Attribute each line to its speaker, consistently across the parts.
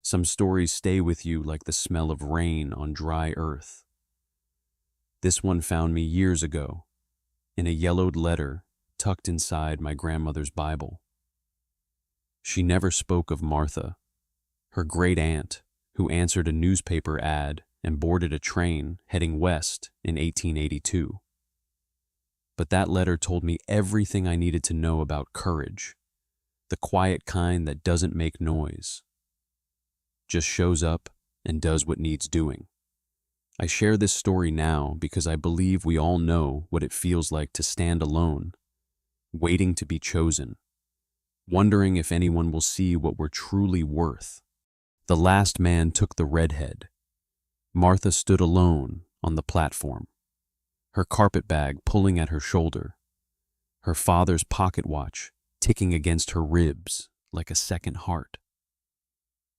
Speaker 1: Some stories stay with you like the smell of rain on dry earth. This one found me years ago, in a yellowed letter tucked inside my grandmother's Bible. She never spoke of Martha, her great aunt, who answered a newspaper ad and boarded a train heading west in 1882. But that letter told me everything I needed to know about courage, the quiet kind that doesn't make noise, just shows up and does what needs doing. I share this story now because I believe we all know what it feels like to stand alone, waiting to be chosen, wondering if anyone will see what we're truly worth. The last man took the redhead. Martha stood alone on the platform, her carpet bag pulling at her shoulder, her father's pocket watch ticking against her ribs like a second heart.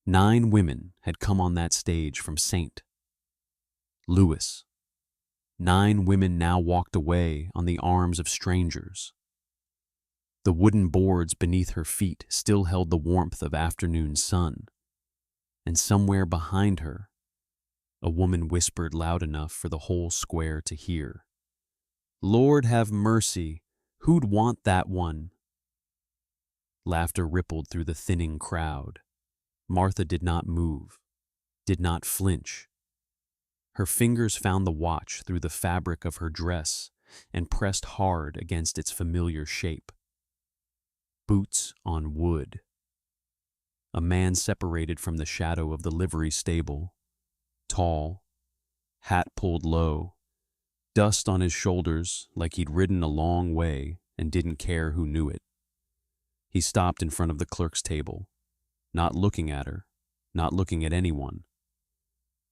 Speaker 1: 9 women had come on that stage from St. Louis. 9 women now walked away on the arms of strangers. The wooden boards beneath her feet still held the warmth of afternoon sun, and somewhere behind her, a woman whispered loud enough for the whole square to hear, "Lord have mercy, who'd want that one?" Laughter rippled through the thinning crowd. Martha did not move, did not flinch. Her fingers found the watch through the fabric of her dress and pressed hard against its familiar shape. Boots on wood. A man separated from the shadow of the livery stable, tall, hat pulled low, dust on his shoulders like he'd ridden a long way and didn't care who knew it. He stopped in front of the clerk's table, not looking at her, not looking at anyone.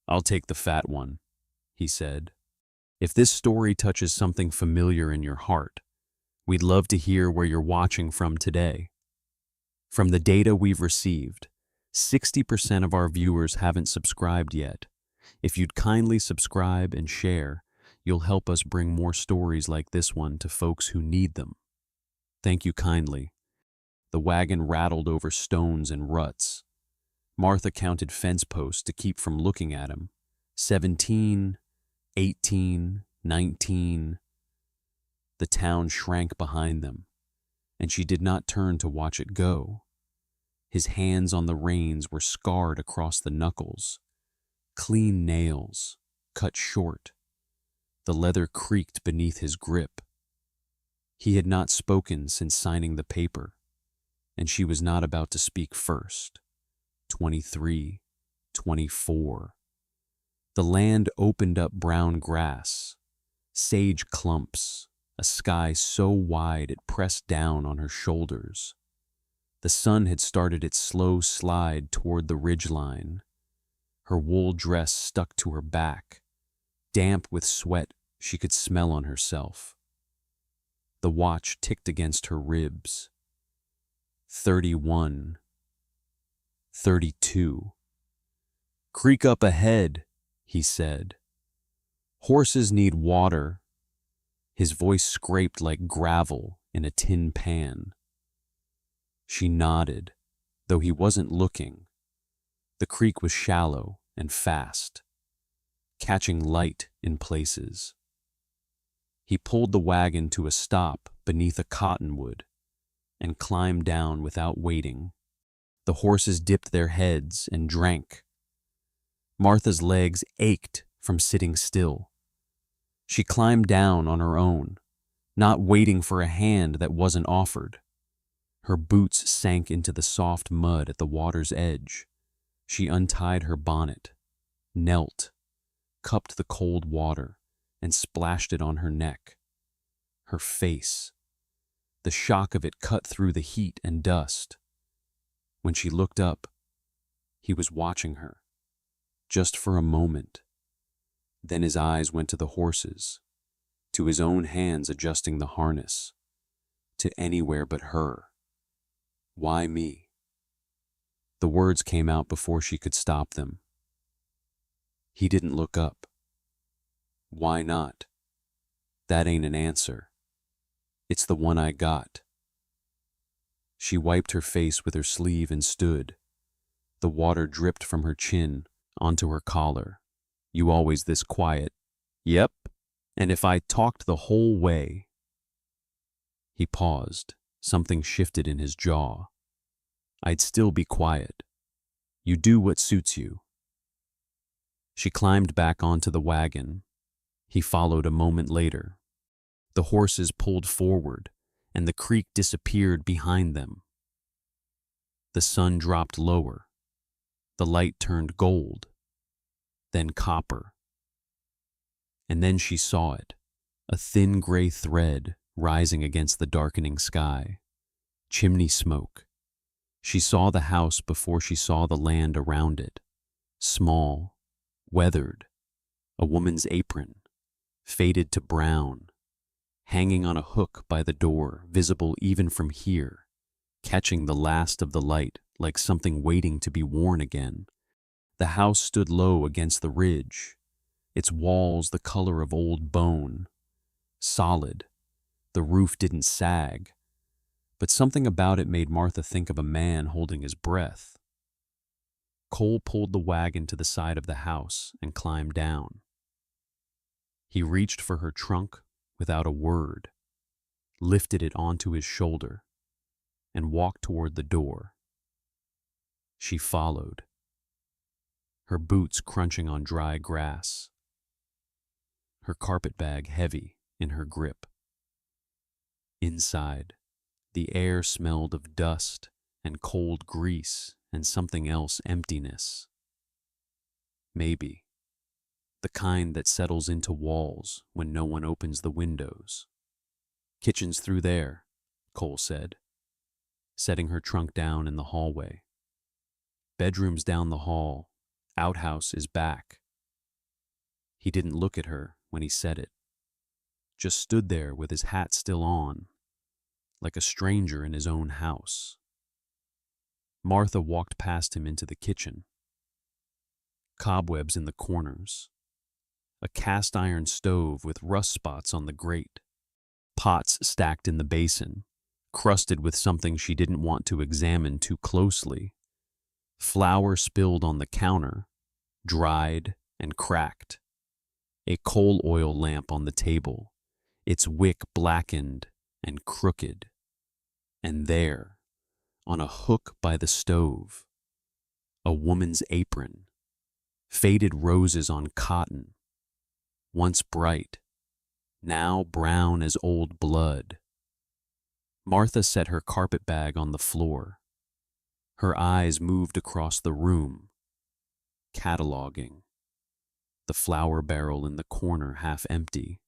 Speaker 1: "I'll take the fat one," he said. "If this story touches something familiar in your heart, we'd love to hear where you're watching from today." From the data we've received, 60% of our viewers haven't subscribed yet. If you'd kindly subscribe and share, you'll help us bring more stories like this one to folks who need them. Thank you kindly. The wagon rattled over stones and ruts. Martha counted fence posts to keep from looking at him. 17, 18, 19. The town shrank behind them, and she did not turn to watch it go. His hands on the reins were scarred across the knuckles. Clean nails, cut short. The leather creaked beneath his grip. He had not spoken since signing the paper, and she was not about to speak first. 23, 24. The land opened up brown grass, sage clumps, a sky so wide it pressed down on her shoulders. The sun had started its slow slide toward the ridgeline. Her wool dress stuck to her back, damp with sweat she could smell on herself. The watch ticked against her ribs. 31. 32. "Creek up ahead," he said. "Horses need water." His voice scraped like gravel in a tin pan. She nodded, though he wasn't looking. The creek was shallow and fast, catching light in places. He pulled the wagon to a stop beneath a cottonwood and climbed down without waiting. The horses dipped their heads and drank. Martha's legs ached from sitting still. She climbed down on her own, not waiting for a hand that wasn't offered. Her boots sank into the soft mud at the water's edge. She untied her bonnet, knelt, cupped the cold water, and splashed it on her neck. Her face. The shock of it cut through the heat and dust. When she looked up, he was watching her, just for a moment. Then his eyes went to the horses, to his own hands adjusting the harness, to anywhere but her. "Why me?" The words came out before she could stop them. He didn't look up. "Why not? That ain't an answer. It's the one I got." She wiped her face with her sleeve and stood, The water dripped from her chin onto her collar. "You always this quiet?" "Yep. And if I talked the whole way—" He paused. Something shifted in his jaw. "I'd still be quiet. You do what suits you." She climbed back onto the wagon. He followed a moment later. The horses pulled forward, and the creek disappeared behind them. The sun dropped lower. The light turned gold, then copper. And then she saw it, a thin gray thread rising against the darkening sky. Chimney smoke. She saw the house before she saw the land around it. Small, weathered, a woman's apron, faded to brown, hanging on a hook by the door, visible even from here, catching the last of the light like something waiting to be worn again. The house stood low against the ridge, its walls the color of old bone. Solid, the roof didn't sag, but something about it made Martha think of a man holding his breath. Cole pulled the wagon to the side of the house and climbed down. He reached for her trunk without a word, lifted it onto his shoulder, and walked toward the door. She followed, her boots crunching on dry grass, her carpet bag heavy in her grip. Inside, the air smelled of dust and cold grease and something else, emptiness. Maybe the kind that settles into walls when no one opens the windows. "Kitchen's through there," Cole said, setting her trunk down in the hallway. "Bedroom's down the hall. Outhouse is back." He didn't look at her when he said it, just stood there with his hat still on, like a stranger in his own house. Martha walked past him into the kitchen. Cobwebs in the corners, a cast-iron stove with rust spots on the grate, pots stacked in the basin, crusted with something she didn't want to examine too closely, flour spilled on the counter, dried and cracked, a coal oil lamp on the table, its wick blackened and crooked, and there, on a hook by the stove, a woman's apron, faded roses on cotton, once bright, now brown as old blood. Martha set her carpet bag on the floor. Her eyes moved across the room, cataloging, the flour barrel in the corner half empty.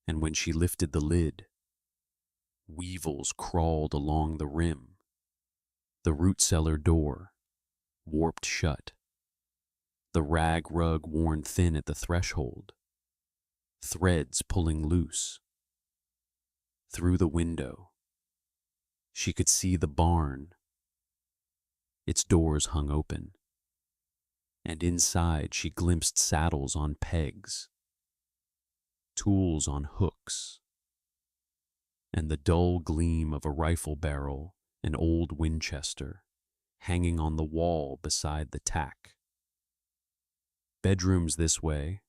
Speaker 1: And when she lifted the lid, weevils crawled along the rim. The root cellar door, warped shut. The rag rug worn thin at the threshold. Threads pulling loose. Through the window, she could see the barn. Its doors hung open, and inside she glimpsed saddles on pegs, tools on hooks, and the dull gleam of a rifle barrel, an old Winchester, hanging on the wall beside the tack. "Bedrooms this way."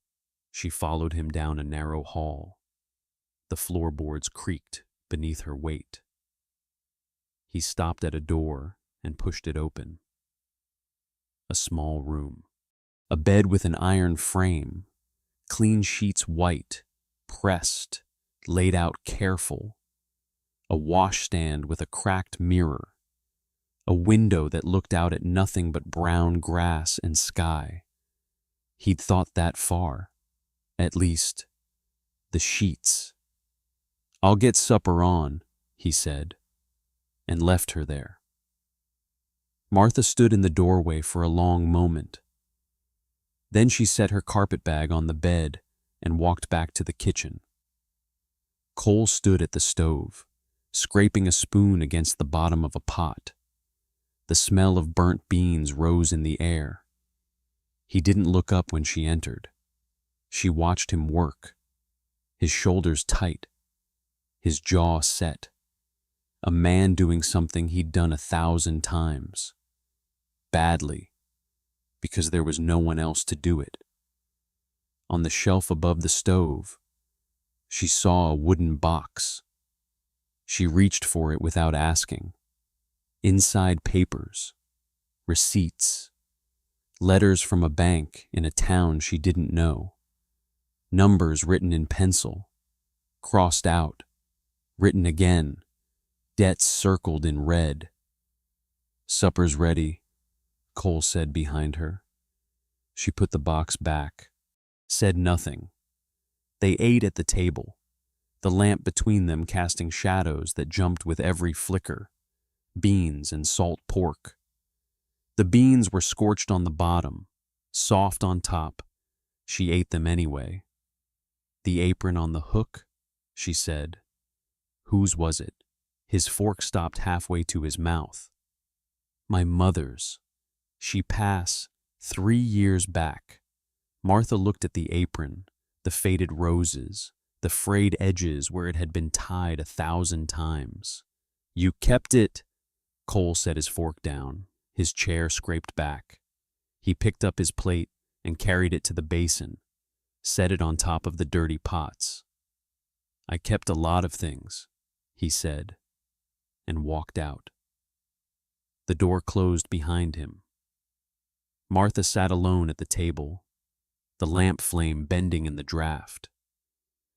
Speaker 1: She followed him down a narrow hall. The floorboards creaked beneath her weight. He stopped at a door and pushed it open. A small room. A bed with an iron frame, clean sheets white, pressed, laid out careful. A washstand with a cracked mirror. A window that looked out at nothing but brown grass and sky. He'd thought that far. At least, the sheets. "I'll get supper on," he said, and left her there. Martha stood in the doorway for a long moment. Then she set her carpet bag on the bed and walked back to the kitchen. Cole stood at the stove, scraping a spoon against the bottom of a pot. The smell of burnt beans rose in the air. He didn't look up when she entered. She watched him work, his shoulders tight, his jaw set. A man doing something he'd done 1,000 times. badly, because there was no one else to do it. On the shelf above the stove, she saw a wooden box. She reached for it without asking. Inside papers, receipts, letters from a bank in a town she didn't know, numbers written in pencil, crossed out, written again, debts circled in red. "Supper's ready," Cole said behind her. She put the box back, said nothing. They ate at the table, the lamp between them casting shadows that jumped with every flicker, beans and salt pork. The beans were scorched on the bottom, soft on top. She ate them anyway. "The apron on the hook," she said. Whose was it? His fork stopped halfway to his mouth. "My mother's. She passed 3 years back." Martha looked at the apron, the faded roses, the frayed edges where it had been tied 1,000 times. "You kept it," Cole set his fork down. His chair scraped back. He picked up his plate and carried it to the basin, set it on top of the dirty pots. "I kept a lot of things," he said, and walked out. The door closed behind him. Martha sat alone at the table, the lamp flame bending in the draft.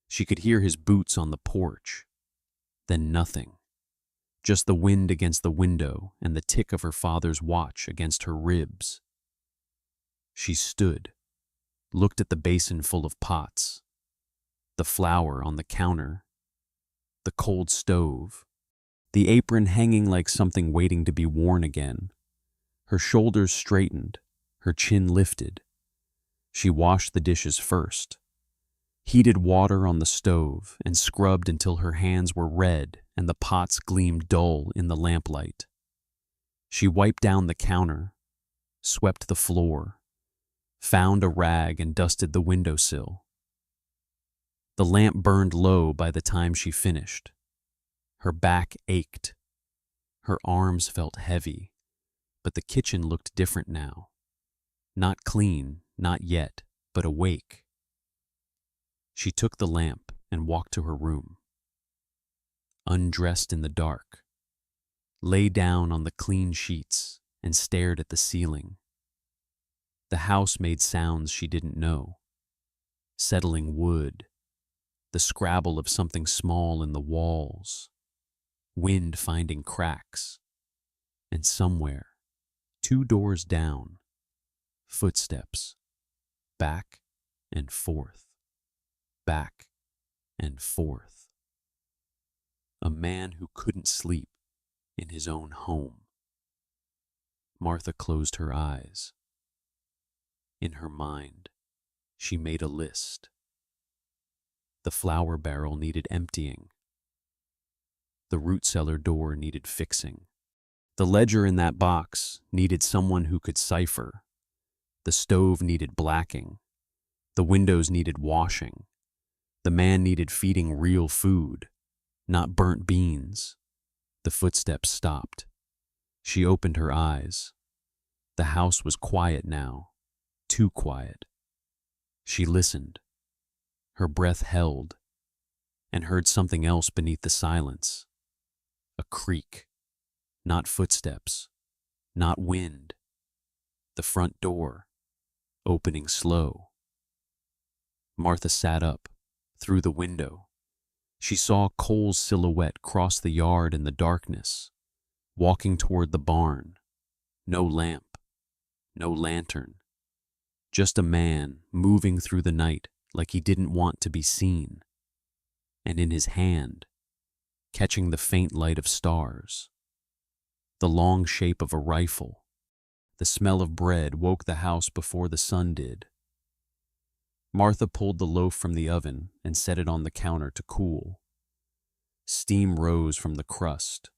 Speaker 1: She could hear his boots on the porch, then nothing. Just the wind against the window and the tick of her father's watch against her ribs. She stood, looked at the basin full of pots, the flour on the counter, the cold stove, the apron hanging like something waiting to be worn again. Her shoulders straightened, her chin lifted. She washed the dishes first, heated water on the stove, and scrubbed until her hands were red and the pots gleamed dull in the lamplight. She wiped down the counter, swept the floor, found a rag and dusted the windowsill. The lamp burned low by the time she finished. Her back ached. Her arms felt heavy, but the kitchen looked different now. Not clean, not yet, but awake. She took the lamp and walked to her room. Undressed in the dark, lay down on the clean sheets and stared at the ceiling. The house made sounds she didn't know. Settling wood, the scrabble of something small in the walls, wind finding cracks, and somewhere, 2 doors down, footsteps, back and forth, back and forth. A man who couldn't sleep in his own home. Martha closed her eyes. In her mind, she made a list. The flour barrel needed emptying. The root cellar door needed fixing. The ledger in that box needed someone who could cipher. The stove needed blacking. The windows needed washing. The man needed feeding real food, not burnt beans. The footsteps stopped. She opened her eyes. The house was quiet now, too quiet. She listened. Her breath held, and heard something else beneath the silence. A creak, not footsteps, not wind. The front door, opening slow. Martha sat up, through the window. She saw Cole's silhouette cross the yard in the darkness, walking toward the barn. No lamp, no lantern. Just a man moving through the night like he didn't want to be seen. And in his hand, catching the faint light of stars, the long shape of a rifle. The smell of bread woke the house before the sun did. Martha pulled the loaf from the oven and set it on the counter to cool. Steam rose from the crust,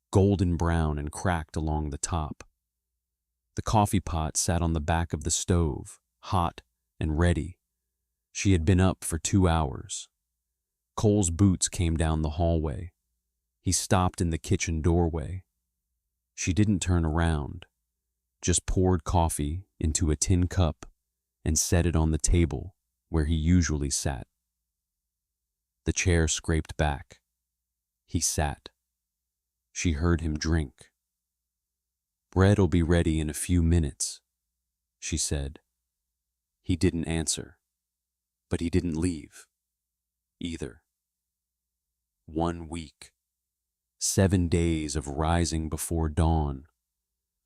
Speaker 1: golden brown and cracked along the top. The coffee pot sat on the back of the stove, hot and ready. She had been up for 2 hours. Cole's boots came down the hallway. He stopped in the kitchen doorway. She didn't turn around. just poured coffee into a tin cup and set it on the table where he usually sat. The chair scraped back. He sat. She heard him drink. "Bread'll be ready in a few minutes," she said. He didn't answer, but he didn't leave either. 1 week, 7 days of rising before dawn,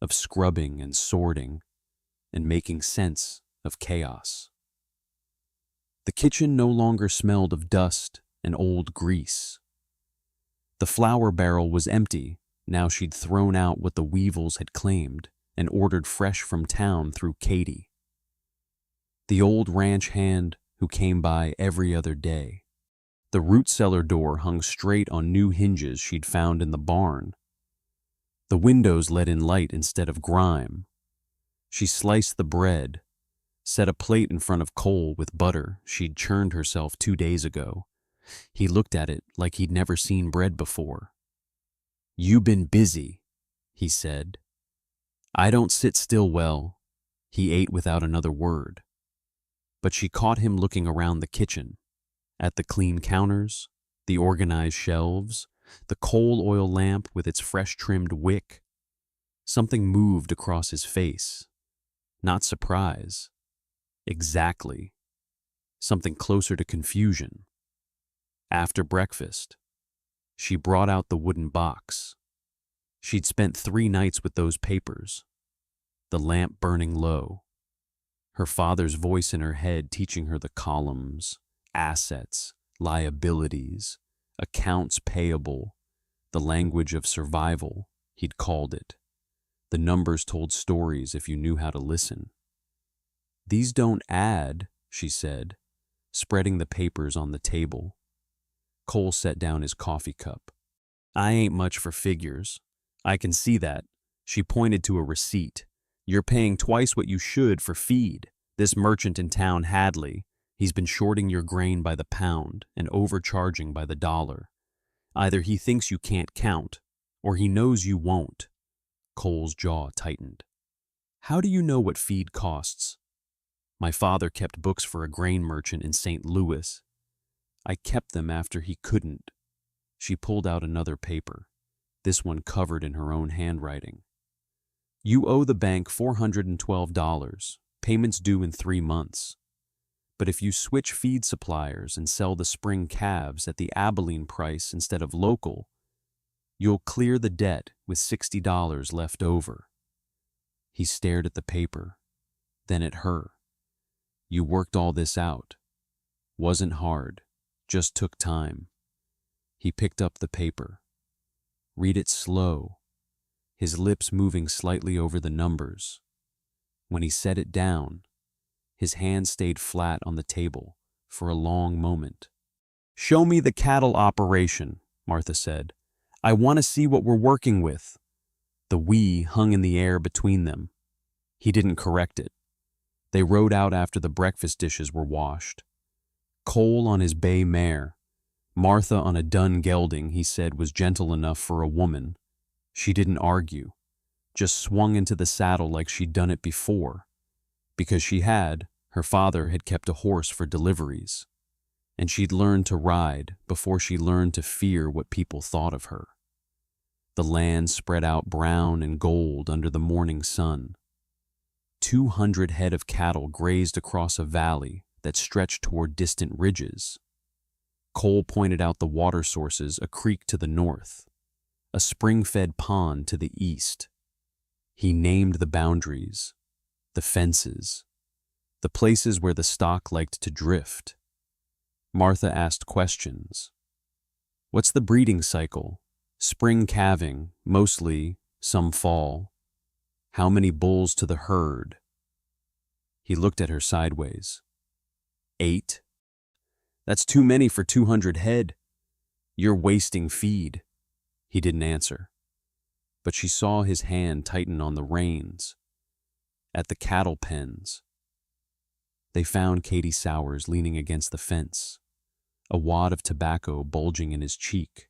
Speaker 1: of scrubbing and sorting and making sense of chaos. The kitchen no longer smelled of dust and old grease. The flour barrel was empty. Now she'd thrown out what the Weevils had claimed and ordered fresh from town through Katie, the old ranch hand who came by every other day. The root cellar door hung straight on new hinges she'd found in the barn. The windows let in light instead of grime. She sliced the bread, set a plate in front of Cole with butter she'd churned herself 2 days ago. He looked at it like he'd never seen bread before. "You been busy," he said. "I don't sit still well." He ate without another word. But she caught him looking around the kitchen, at the clean counters, the organized shelves, the coal oil lamp with its fresh-trimmed wick. Something moved across his face. Not surprise. Exactly. Something closer to confusion. After breakfast, she brought out the wooden box. She'd spent 3 nights with those papers, the lamp burning low, her father's voice in her head teaching her the columns, assets, liabilities, accounts payable, the language of survival, he'd called it. The numbers told stories if you knew how to listen. "These don't add," she said, spreading the papers on the table. Cole set down his coffee cup. "I ain't much for figures. I can see that." She pointed to a receipt. "You're paying twice what you should for feed. This merchant in town, Hadley, he's been shorting your grain by the pound and overcharging by the dollar. Either he thinks you can't count, or he knows you won't." Cole's jaw tightened. "How do you know what feed costs?" "My father kept books for a grain merchant in St. Louis. I kept them after he couldn't." She pulled out another paper, this one covered in her own handwriting. "You owe the bank $412, payments due in 3 months. But if you switch feed suppliers and sell the spring calves at the Abilene price instead of local, you'll clear the debt with $60 left over." He stared at the paper, then at her. "You worked all this out. Wasn't hard, just took time." He picked up the paper. "Read it slow," his lips moving slightly over the numbers. When he set it down, his hand stayed flat on the table for a long moment. "Show me the cattle operation," Martha said. "I want to see what we're working with." The "we" hung in the air between them. He didn't correct it. They rode out after the breakfast dishes were washed. Cole on his bay mare, Martha on a dun gelding he said was gentle enough for a woman. She didn't argue, just swung into the saddle like she'd done it before. Because her father had kept a horse for deliveries, and she'd learned to ride before she learned to fear what people thought of her. The land spread out brown and gold under the morning sun. 200 head of cattle grazed across a valley that stretched toward distant ridges. Cole pointed out the water sources, a creek to the north, a spring-fed pond to the east. He named the boundaries, the fences, the places where the stock liked to drift. Martha asked questions. "What's the breeding cycle? Spring calving, mostly, some fall. How many bulls to the herd?" He looked at her sideways. 8. "That's too many for 200 head. You're wasting feed." He didn't answer, but she saw his hand tighten on the reins. At the cattle pens, they found Katie Sowers leaning against the fence, a wad of tobacco bulging in his cheek.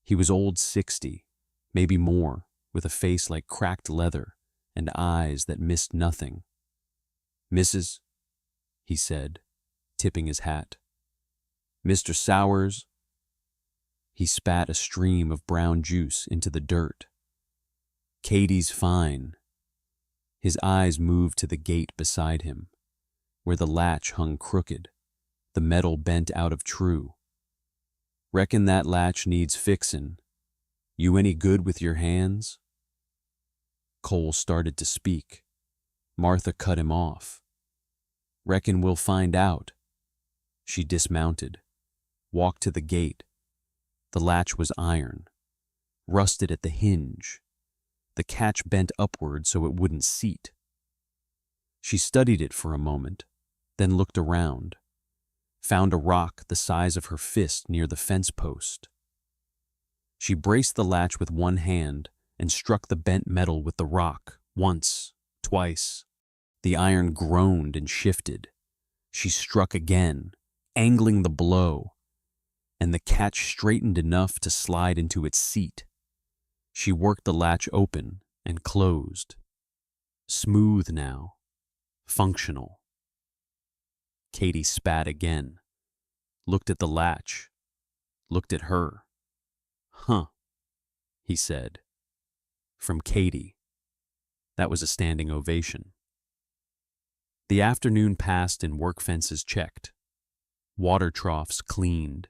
Speaker 1: He was old 60, maybe more, with a face like cracked leather and eyes that missed nothing. "Mrs.," he said, tipping his hat. "Mr. Sowers." He spat a stream of brown juice into the dirt. "Katie's fine." His eyes moved to the gate beside him, where the latch hung crooked, the metal bent out of true. "Reckon that latch needs fixin'. You any good with your hands?" Cole started to speak. Martha cut him off. "Reckon we'll find out." She dismounted, walked to the gate. The latch was iron, rusted at the hinge. The catch bent upward so it wouldn't seat. She studied it for a moment, then looked around, found a rock the size of her fist near the fence post. She braced the latch with one hand and struck the bent metal with the rock, once, twice. The iron groaned and shifted. She struck again, angling the blow, and the catch straightened enough to slide into its seat. She worked the latch open and closed. Smooth now, functional. Katie spat again, looked at the latch, looked at her. "Huh," he said. From Katie. That was a standing ovation. The afternoon passed in work fences checked, water troughs cleaned,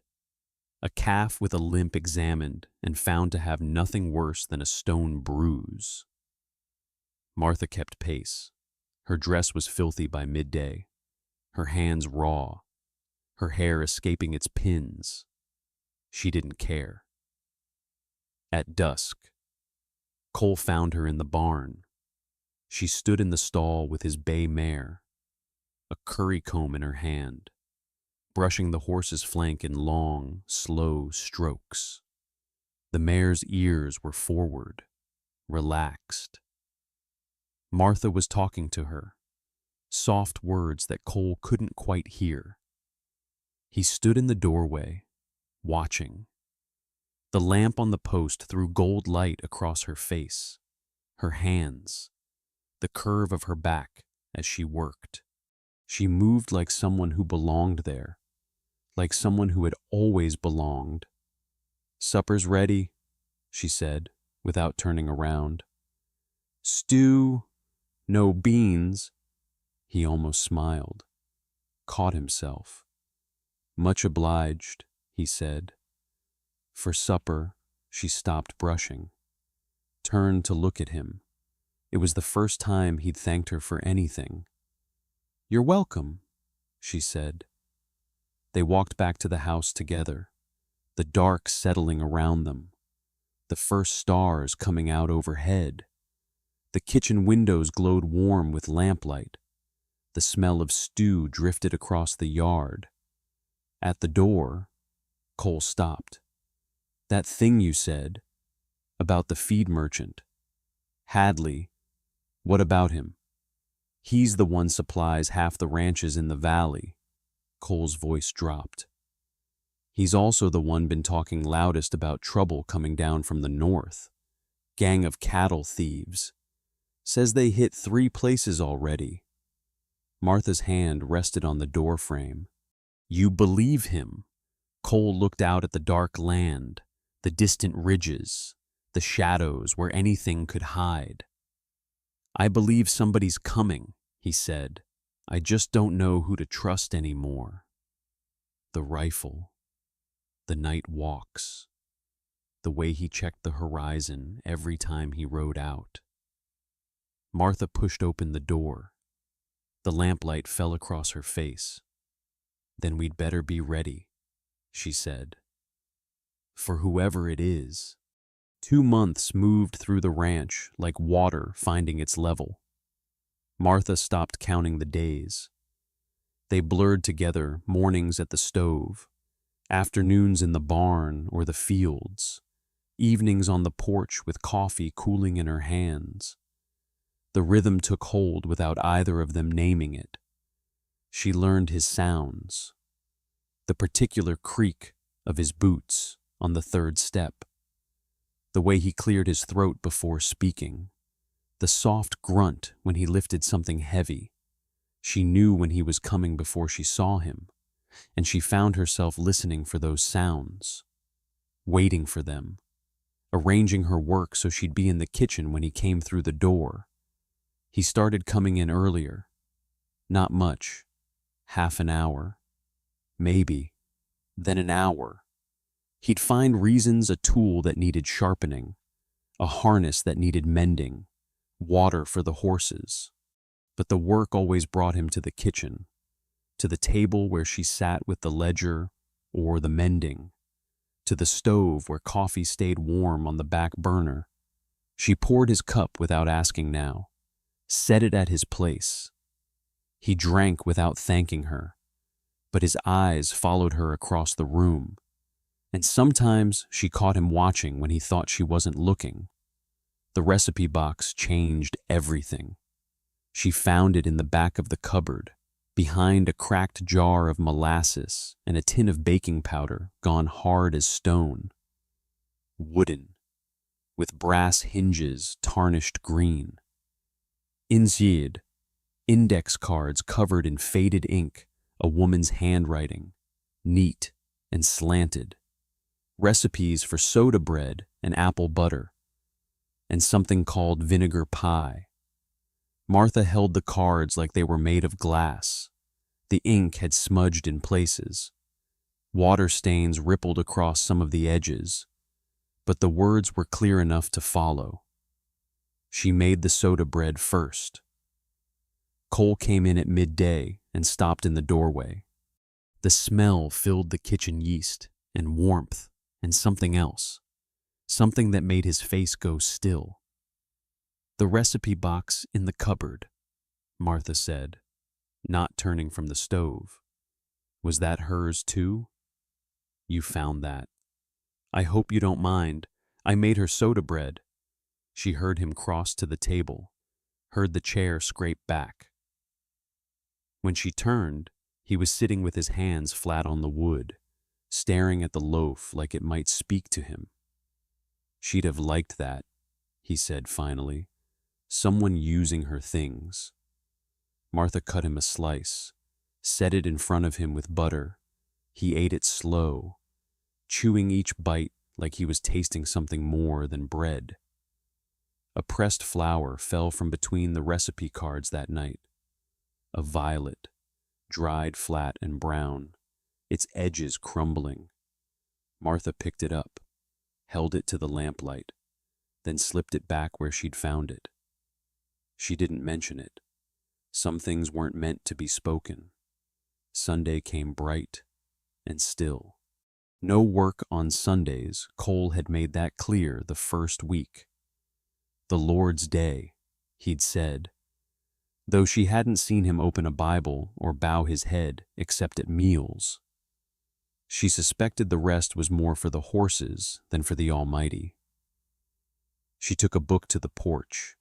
Speaker 1: a calf with a limp examined and found to have nothing worse than a stone bruise. Martha kept pace. Her dress was filthy by midday, her hands raw, her hair escaping its pins. She didn't care. At dusk, Cole found her in the barn. She stood in the stall with his bay mare, a curry comb in her hand, brushing the horse's flank in long, slow strokes. The mare's ears were forward, relaxed. Martha was talking to her, soft words that Cole couldn't quite hear. He stood in the doorway, watching. The lamp on the post threw gold light across her face, her hands, the curve of her back as she worked. She moved like someone who belonged there, like someone who had always belonged. "Supper's ready," she said, without turning around. "Stew, no beans." He almost smiled, caught himself. "Much obliged," he said. For supper, she stopped brushing, turned to look at him. It was the first time he'd thanked her for anything. "You're welcome," she said. They walked back to the house together, the dark settling around them, the first stars coming out overhead. The kitchen windows glowed warm with lamplight. The smell of stew drifted across the yard. At the door, Cole stopped. "That thing you said about the feed merchant. Hadley, what about him? He's the one supplies half the ranches in the valley." Cole's voice dropped. "He's also the one been talking loudest about trouble coming down from the north. Gang of cattle thieves. Says they hit 3 places already." Martha's hand rested on the door frame. "You believe him?" Cole looked out at the dark land, the distant ridges, the shadows where anything could hide. "I believe somebody's coming," he said. "I just don't know who to trust anymore." The rifle, the night walks, the way he checked the horizon every time he rode out. Martha pushed open the door. The lamplight fell across her face. "Then we'd better be ready," she said. "For whoever it is." 2 months moved through the ranch like water finding its level. Martha stopped counting the days. They blurred together, mornings at the stove, afternoons in the barn or the fields, evenings on the porch with coffee cooling in her hands. The rhythm took hold without either of them naming it. She learned his sounds, the particular creak of his boots on the 3rd step, the way he cleared his throat before speaking, The soft grunt when he lifted something heavy. She knew when he was coming before she saw him, and she found herself listening for those sounds, waiting for them, arranging her work so she'd be in the kitchen when he came through the door. He started coming in earlier. Not much. Half an hour. Maybe. Then an hour. He'd find reasons, a tool that needed sharpening, a harness that needed mending, water for the horses. But the work always brought him to the kitchen, to the table where she sat with the ledger or the mending, to the stove where coffee stayed warm on the back burner. She poured his cup without asking now, set it at his place. He drank without thanking her, but his eyes followed her across the room, and sometimes she caught him watching when he thought she wasn't looking. The recipe box changed everything. She found it in the back of the cupboard, behind a cracked jar of molasses and a tin of baking powder gone hard as stone. Wooden, with brass hinges tarnished green. Inside, index cards covered in faded ink, a woman's handwriting, neat and slanted. Recipes for soda bread and apple butter, and something called vinegar pie. Martha held the cards like they were made of glass. The ink had smudged in places. Water stains rippled across some of the edges, but the words were clear enough to follow. She made the soda bread first. Cole came in at midday and stopped in the doorway. The smell filled the kitchen, yeast and warmth and something else, something that made his face go still. "The recipe box in the cupboard," Martha said, not turning from the stove. "Was that hers too?" "You found that. I hope you don't mind. I made her soda bread." She heard him cross to the table, heard the chair scrape back. When she turned, he was sitting with his hands flat on the wood, staring at the loaf like it might speak to him. "She'd have liked that," he said finally. "Someone using her things." Martha cut him a slice, set it in front of him with butter. He ate it slow, chewing each bite like he was tasting something more than bread. A pressed flower fell from between the recipe cards that night. A violet, dried flat and brown, its edges crumbling. Martha picked it up, held it to the lamplight, then slipped it back where she'd found it. She didn't mention it. Some things weren't meant to be spoken. Sunday came bright and still. No work on Sundays. Cole had made that clear the first week. The Lord's Day, he'd said, though she hadn't seen him open a Bible or bow his head except at meals. She suspected the rest was more for the horses than for the Almighty. She took a book to the porch,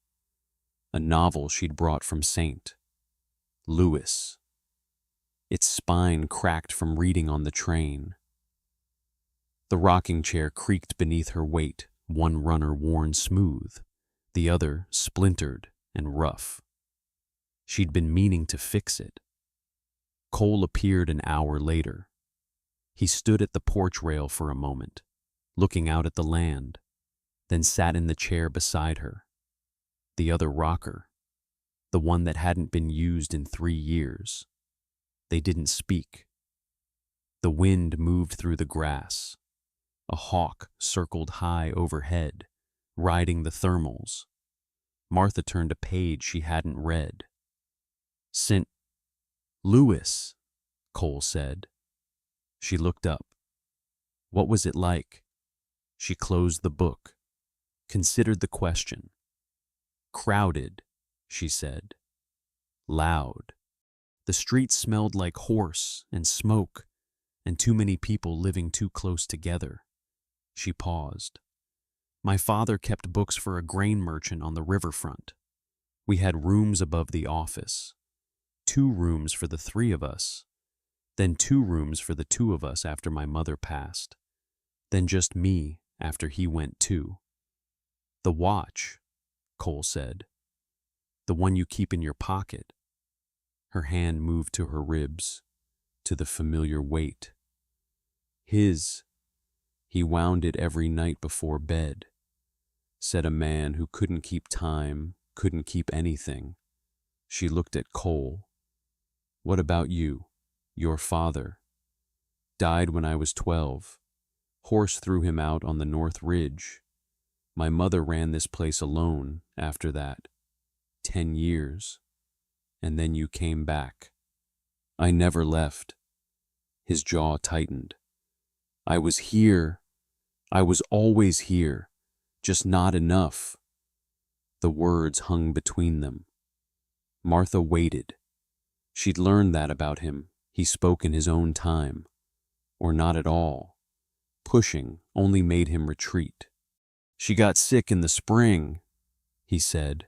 Speaker 1: a novel she'd brought from St. Louis. Its spine cracked from reading on the train. The rocking chair creaked beneath her weight, one runner worn smooth, the other splintered and rough. She'd been meaning to fix it. Cole appeared an hour later. He stood at the porch rail for a moment, looking out at the land, then sat in the chair beside her. The other rocker, the one that hadn't been used in 3 years. They didn't speak. The wind moved through the grass. A hawk circled high overhead, riding the thermals. Martha turned a page she hadn't read. "St. Louis," Cole said. She looked up. What was it like? She closed the book, considered the question. "Crowded," she said. "Loud. The street smelled like horse and smoke and too many people living too close together." She paused. "My father kept books for a grain merchant on the riverfront. We had rooms above the office. 2 rooms for the 3 of us. Then 2 rooms for the 2 of us after my mother passed. Then just me after he went too." "The watch," Cole said. The one you keep in your pocket. Her hand moved to her ribs, to the familiar weight. His. He wound it every night before bed, said a man who couldn't keep time, couldn't keep anything. She looked at Cole. What about you? Your father. Died when I was 12. Horse threw him out on the North Ridge. My mother ran this place alone after that. 10 years. And then you came back. I never left. His jaw tightened. I was here. I was always here. Just not enough. The words hung between them. Martha waited. She'd learned that about him. He spoke in his own time. Or not at all. Pushing only made him retreat. She got sick in the spring, he said.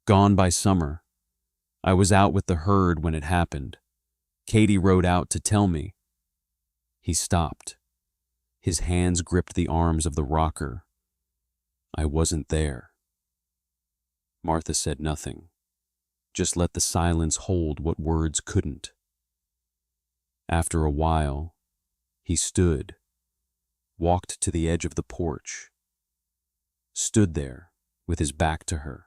Speaker 1: Gone by summer. I was out with the herd when it happened. Katie rode out to tell me. He stopped. His hands gripped the arms of the rocker. I wasn't there. Martha said nothing. Just let the silence hold what words couldn't. After a while, he stood, walked to the edge of the porch, stood there with his back to her,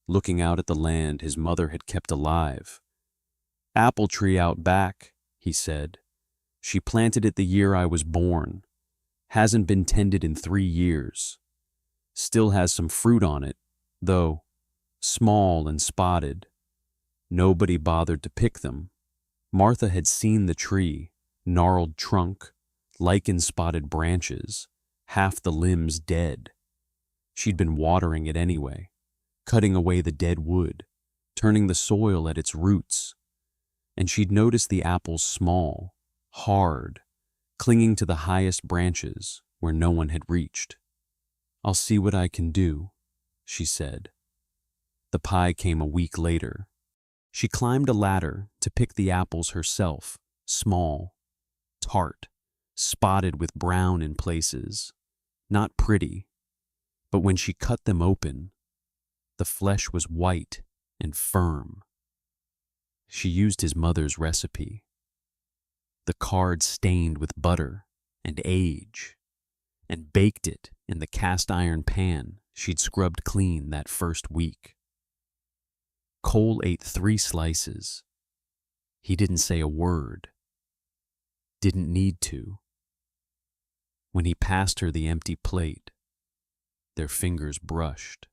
Speaker 1: looking out at the land his mother had kept alive. Apple tree out back, he said. She planted it the year I was born. Hasn't been tended in 3 years. Still has some fruit on it, though, small and spotted. Nobody bothered to pick them. Martha had seen the tree, gnarled trunk, lichen-spotted branches, half the limbs dead. She'd been watering it anyway, cutting away the dead wood, turning the soil at its roots. And she'd noticed the apples small, hard, clinging to the highest branches where no one had reached. I'll see what I can do, she said. The pie came a week later. She climbed a ladder to pick the apples herself, small, tart, spotted with brown in places. Not pretty, but when she cut them open, the flesh was white and firm. She used his mother's recipe. The card stained with butter and age, and baked it in the cast iron pan she'd scrubbed clean that first week. Cole ate 3 slices. He didn't say a word. Didn't need to. When he passed her the empty plate, their fingers brushed.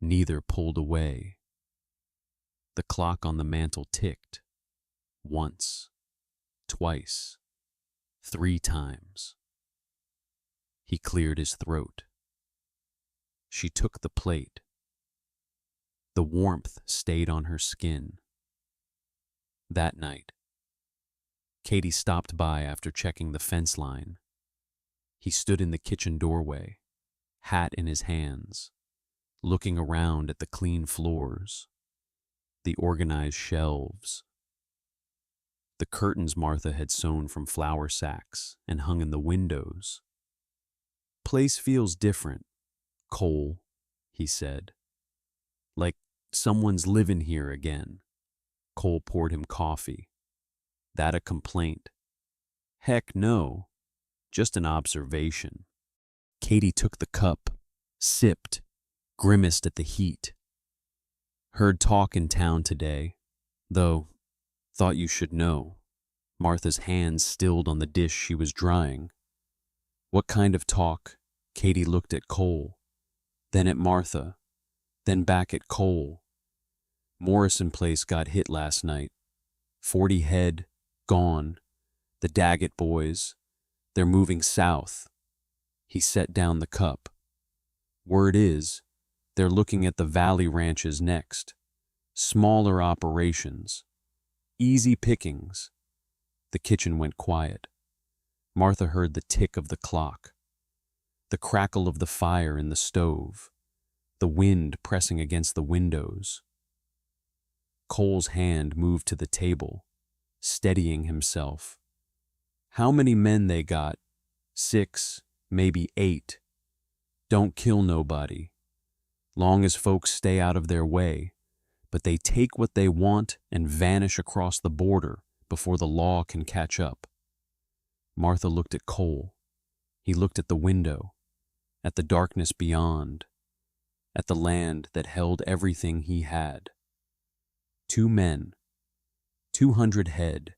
Speaker 1: Neither pulled away. The clock on the mantel ticked. Once, twice, 3 times. He cleared his throat. She took the plate. The warmth stayed on her skin. That night, Katie stopped by after checking the fence line. He stood in the kitchen doorway, hat in his hands, looking around at the clean floors, the organized shelves, the curtains Martha had sewn from flour sacks and hung in the windows. Place feels different, Cole, he said. Like someone's living here again. Cole poured him coffee. That a complaint? Heck no, just an observation. Katie took the cup, sipped, grimaced at the heat. Heard talk in town today, though, thought you should know. Martha's hands stilled on the dish she was drying. What kind of talk? Katie looked at Cole, then at Martha, then back at Cole. Morrison Place got hit last night. 40 head, gone. The Daggett boys, they're moving south. He set down the cup. Word is, they're looking at the Valley ranches next. Smaller operations. Easy pickings. The kitchen went quiet. Martha heard the tick of the clock, the crackle of the fire in the stove, the wind pressing against the windows. Cole's hand moved to the table, steadying himself. How many men they got? 6, maybe 8. Don't kill nobody. long as folks stay out of their way, but they take what they want and vanish across the border before the law can catch up. Martha looked at Cole. He looked at the window, at the darkness beyond, at the land that held everything he had. 2 men, 200 head,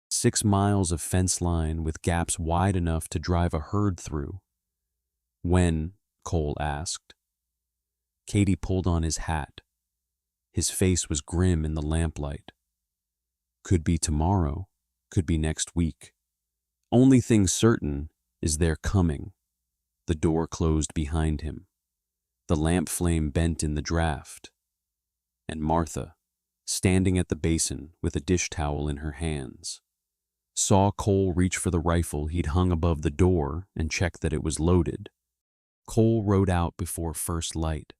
Speaker 1: 6 miles of fence line with gaps wide enough to drive a herd through. When? Cole asked. Katie pulled on his hat. His face was grim in the lamplight. Could be tomorrow, could be next week. Only thing certain is they're coming. The door closed behind him. The lamp flame bent in the draft. And Martha, standing at the basin with a dish towel in her hands, saw Cole reach for the rifle he'd hung above the door and check that it was loaded. Cole rode out before first light.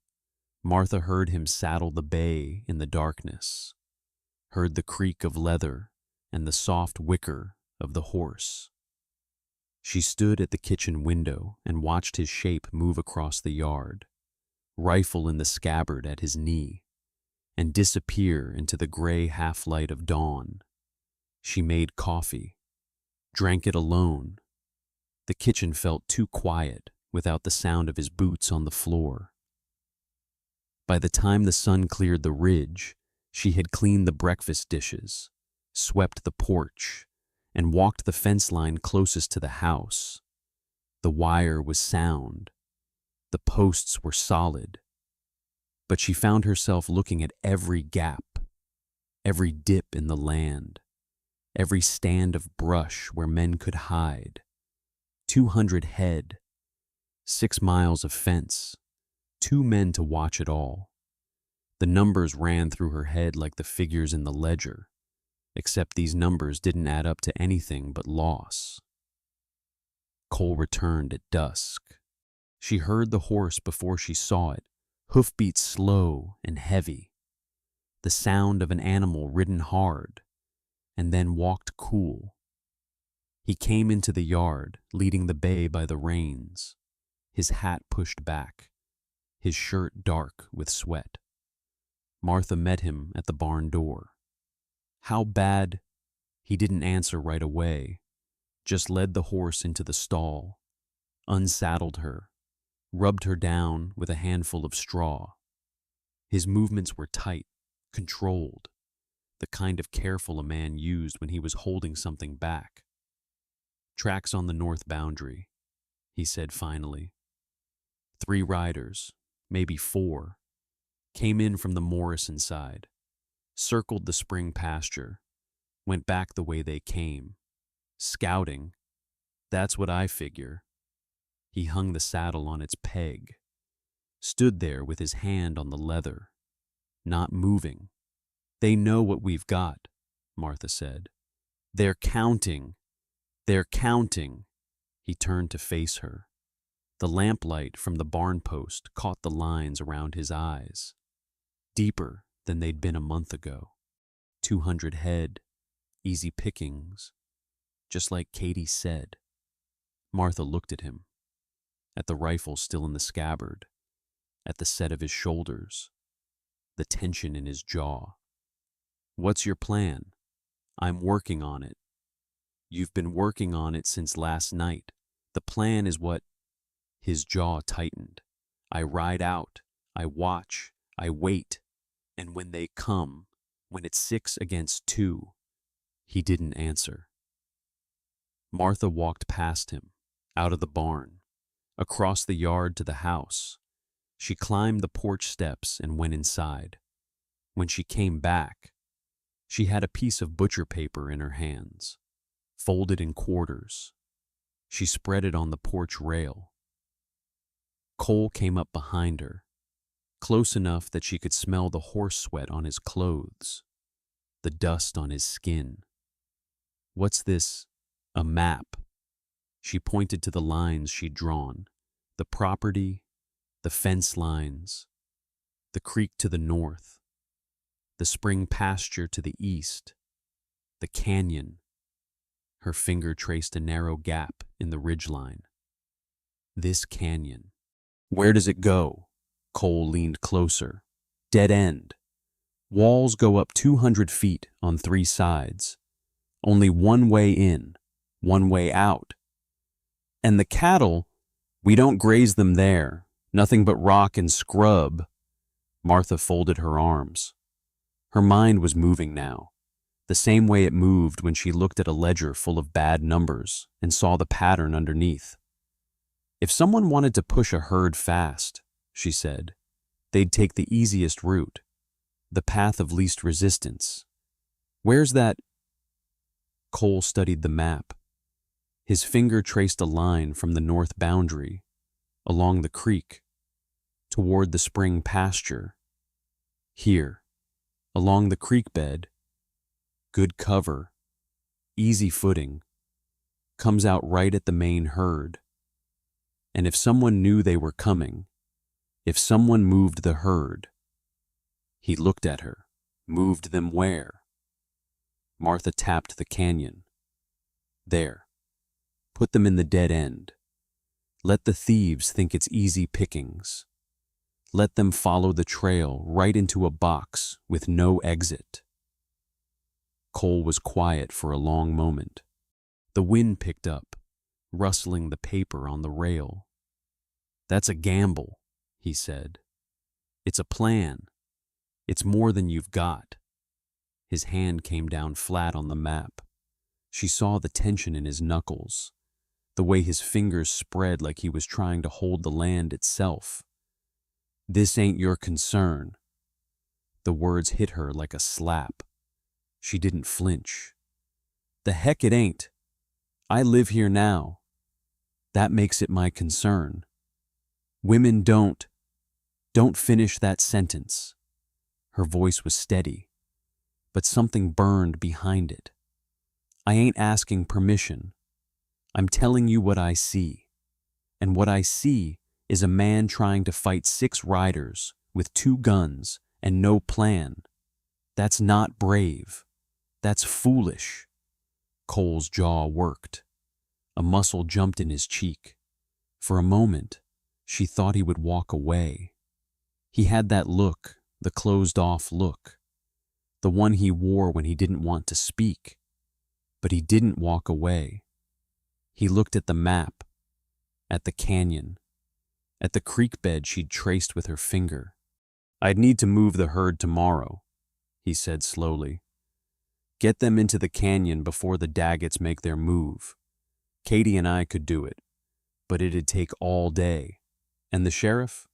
Speaker 1: Martha heard him saddle the bay in the darkness, heard the creak of leather and the soft whicker of the horse. She stood at the kitchen window and watched his shape move across the yard, rifle in the scabbard at his knee, and disappear into the gray half-light of dawn. She made coffee, drank it alone. The kitchen felt too quiet without the sound of his boots on the floor. By the time the sun cleared the ridge, she had cleaned the breakfast dishes, swept the porch, and walked the fence line closest to the house. The wire was sound. The posts were solid. But she found herself looking at every gap, every dip in the land, every stand of brush where men could hide. 200 head, 6 miles of fence, 2 men to watch it all. The numbers ran through her head like the figures in the ledger, except these numbers didn't add up to anything but loss. Cole returned at dusk. She heard the horse before she saw it, hoofbeats slow and heavy, the sound of an animal ridden hard, and then walked cool. He came into the yard, leading the bay by the reins, his hat pushed back, his shirt dark with sweat. Martha met him at the barn door. How bad? He didn't answer right away, just led the horse into the stall, unsaddled her, rubbed her down with a handful of straw. His movements were tight, controlled, the kind of careful a man used when he was holding something back. Tracks on the north boundary, he said finally. 3 riders, maybe 4, came in from the Morrison side, circled the spring pasture, went back the way they came. Scouting, that's what I figure. He hung the saddle on its peg, stood there with his hand on the leather, not moving. They know what we've got, Martha said. They're counting. They're counting. He turned to face her. The lamplight from the barn post caught the lines around his eyes, deeper than they'd been a month ago. 200 head, easy pickings, just like Katie said. Martha looked at him, at the rifle still in the scabbard, at the set of his shoulders, the tension in his jaw. What's your plan? I'm working on it. You've been working on it since last night. The plan is what? His jaw tightened. I ride out, I watch, I wait, and when they come, when it's 6 against 2, he didn't answer. Martha walked past him, out of the barn, across the yard to the house. She climbed the porch steps and went inside. When she came back, she had a piece of butcher paper in her hands, folded in quarters. She spread it on the porch rail. Cole came up behind her, close enough that she could smell the horse sweat on his clothes, the dust on his skin. What's this? A map. She pointed to the lines she'd drawn, the property, the fence lines, the creek to the north, the spring pasture to the east, the canyon. Her finger traced a narrow gap in the ridgeline. This canyon. Where does it go? Cole leaned closer. Dead end. Walls go up 200 feet on 3 sides. Only one way in, one way out. And the cattle, we don't graze them there. Nothing but rock and scrub. Martha folded her arms. Her mind was moving now, the same way it moved when she looked at a ledger full of bad numbers and saw the pattern underneath. If someone wanted to push a herd fast, she said, they'd take the easiest route, the path of least resistance. Where's that? Cole studied the map. His finger traced a line from the north boundary, along the creek, toward the spring pasture. Here, along the creek bed, good cover, easy footing, comes out right at the main herd. And if someone knew they were coming, if someone moved the herd, he looked at her. Moved them where? Martha tapped the canyon. There. Put them in the dead end. Let the thieves think it's easy pickings. Let them follow the trail right into a box with no exit. Cole was quiet for a long moment. The wind picked up, rustling the paper on the rail. That's a gamble, he said. It's a plan. It's more than you've got. His hand came down flat on the map. She saw the tension in his knuckles, the way his fingers spread like he was trying to hold the land itself. This ain't your concern. The words hit her like a slap. She didn't flinch. The heck it ain't. I live here now. That makes it my concern. Women don't finish that sentence. Her voice was steady, but something burned behind it. I ain't asking permission. I'm telling you what I see. And what I see is a man trying to fight 6 riders with 2 guns and no plan. That's not brave. That's foolish. Cole's jaw worked. A muscle jumped in his cheek. For a moment, she thought he would walk away. He had that look, the closed-off look, the one he wore when he didn't want to speak. But he didn't walk away. He looked at the map, at the canyon, at the creek bed she'd traced with her finger. I'd need to move the herd tomorrow, he said slowly. Get them into the canyon before the Daggets make their move. Katie and I could do it, but it'd take all day. And the sheriff?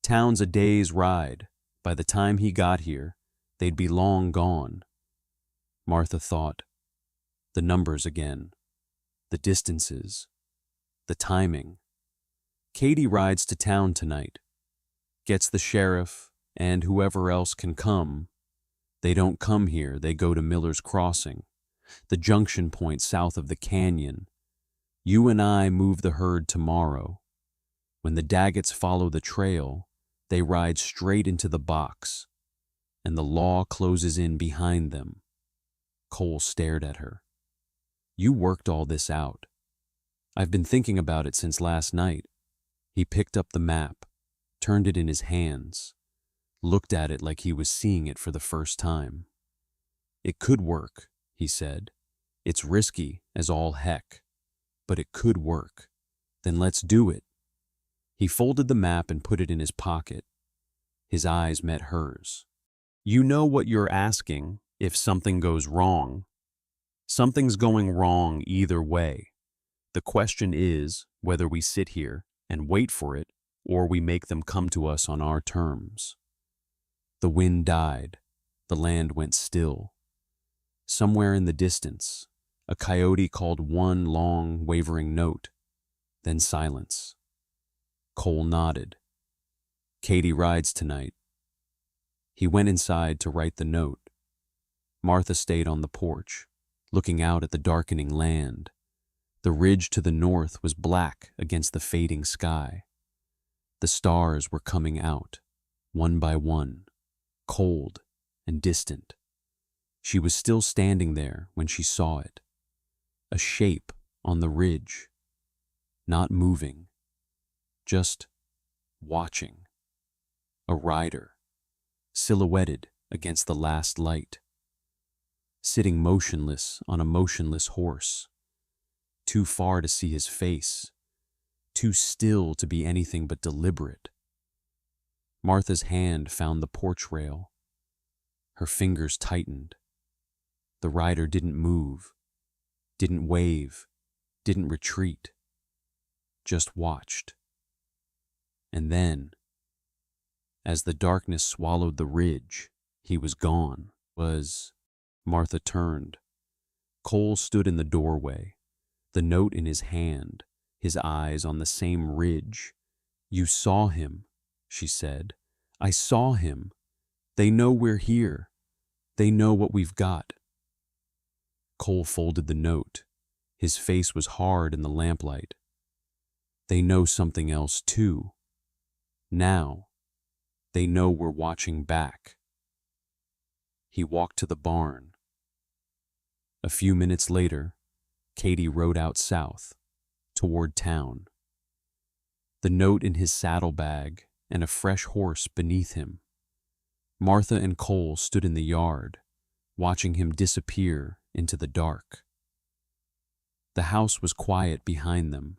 Speaker 1: Town's a day's ride. By the time he got here, they'd be long gone. Martha thought. The numbers again. The distances. The timing. Katie rides to town tonight. Gets the sheriff and whoever else can come. They don't come here, they go to Miller's Crossing, the junction point south of the canyon. You and I move the herd tomorrow. When the Daggets follow the trail, they ride straight into the box, and the law closes in behind them. Cole stared at her. You worked all this out. I've been thinking about it since last night. He picked up the map, turned it in his hands, looked at it like he was seeing it for the first time. It could work, he said. It's risky as all heck, but it could work. Then let's do it. He folded the map and put it in his pocket. His eyes met hers. You know what you're asking if something goes wrong. Something's going wrong either way. The question is whether we sit here and wait for it or we make them come to us on our terms. The wind died. The land went still. Somewhere in the distance, a coyote called one long, wavering note, then silence. Cole nodded. Katie rides tonight. He went inside to write the note. Martha stayed on the porch, looking out at the darkening land. The ridge to the north was black against the fading sky. The stars were coming out, one by one, cold and distant. She was still standing there when she saw it. A shape on the ridge, not moving, just watching. A rider, silhouetted against the last light, sitting motionless on a motionless horse, too far to see his face, too still to be anything but deliberate. Martha's hand found the porch rail. Her fingers tightened. The rider didn't move, didn't wave, didn't retreat, just watched. And then, as the darkness swallowed the ridge, he was gone. Martha turned. Cole stood in the doorway, the note in his hand, his eyes on the same ridge. "You saw him," she said. "I saw him. They know we're here. They know what we've got." Cole folded the note. His face was hard in the lamplight. "They know something else too. Now, they know we're watching back." He walked to the barn. A few minutes later, Katie rode out south, toward town. The note in his saddlebag and a fresh horse beneath him. Martha and Cole stood in the yard, watching him disappear into the dark. The house was quiet behind them.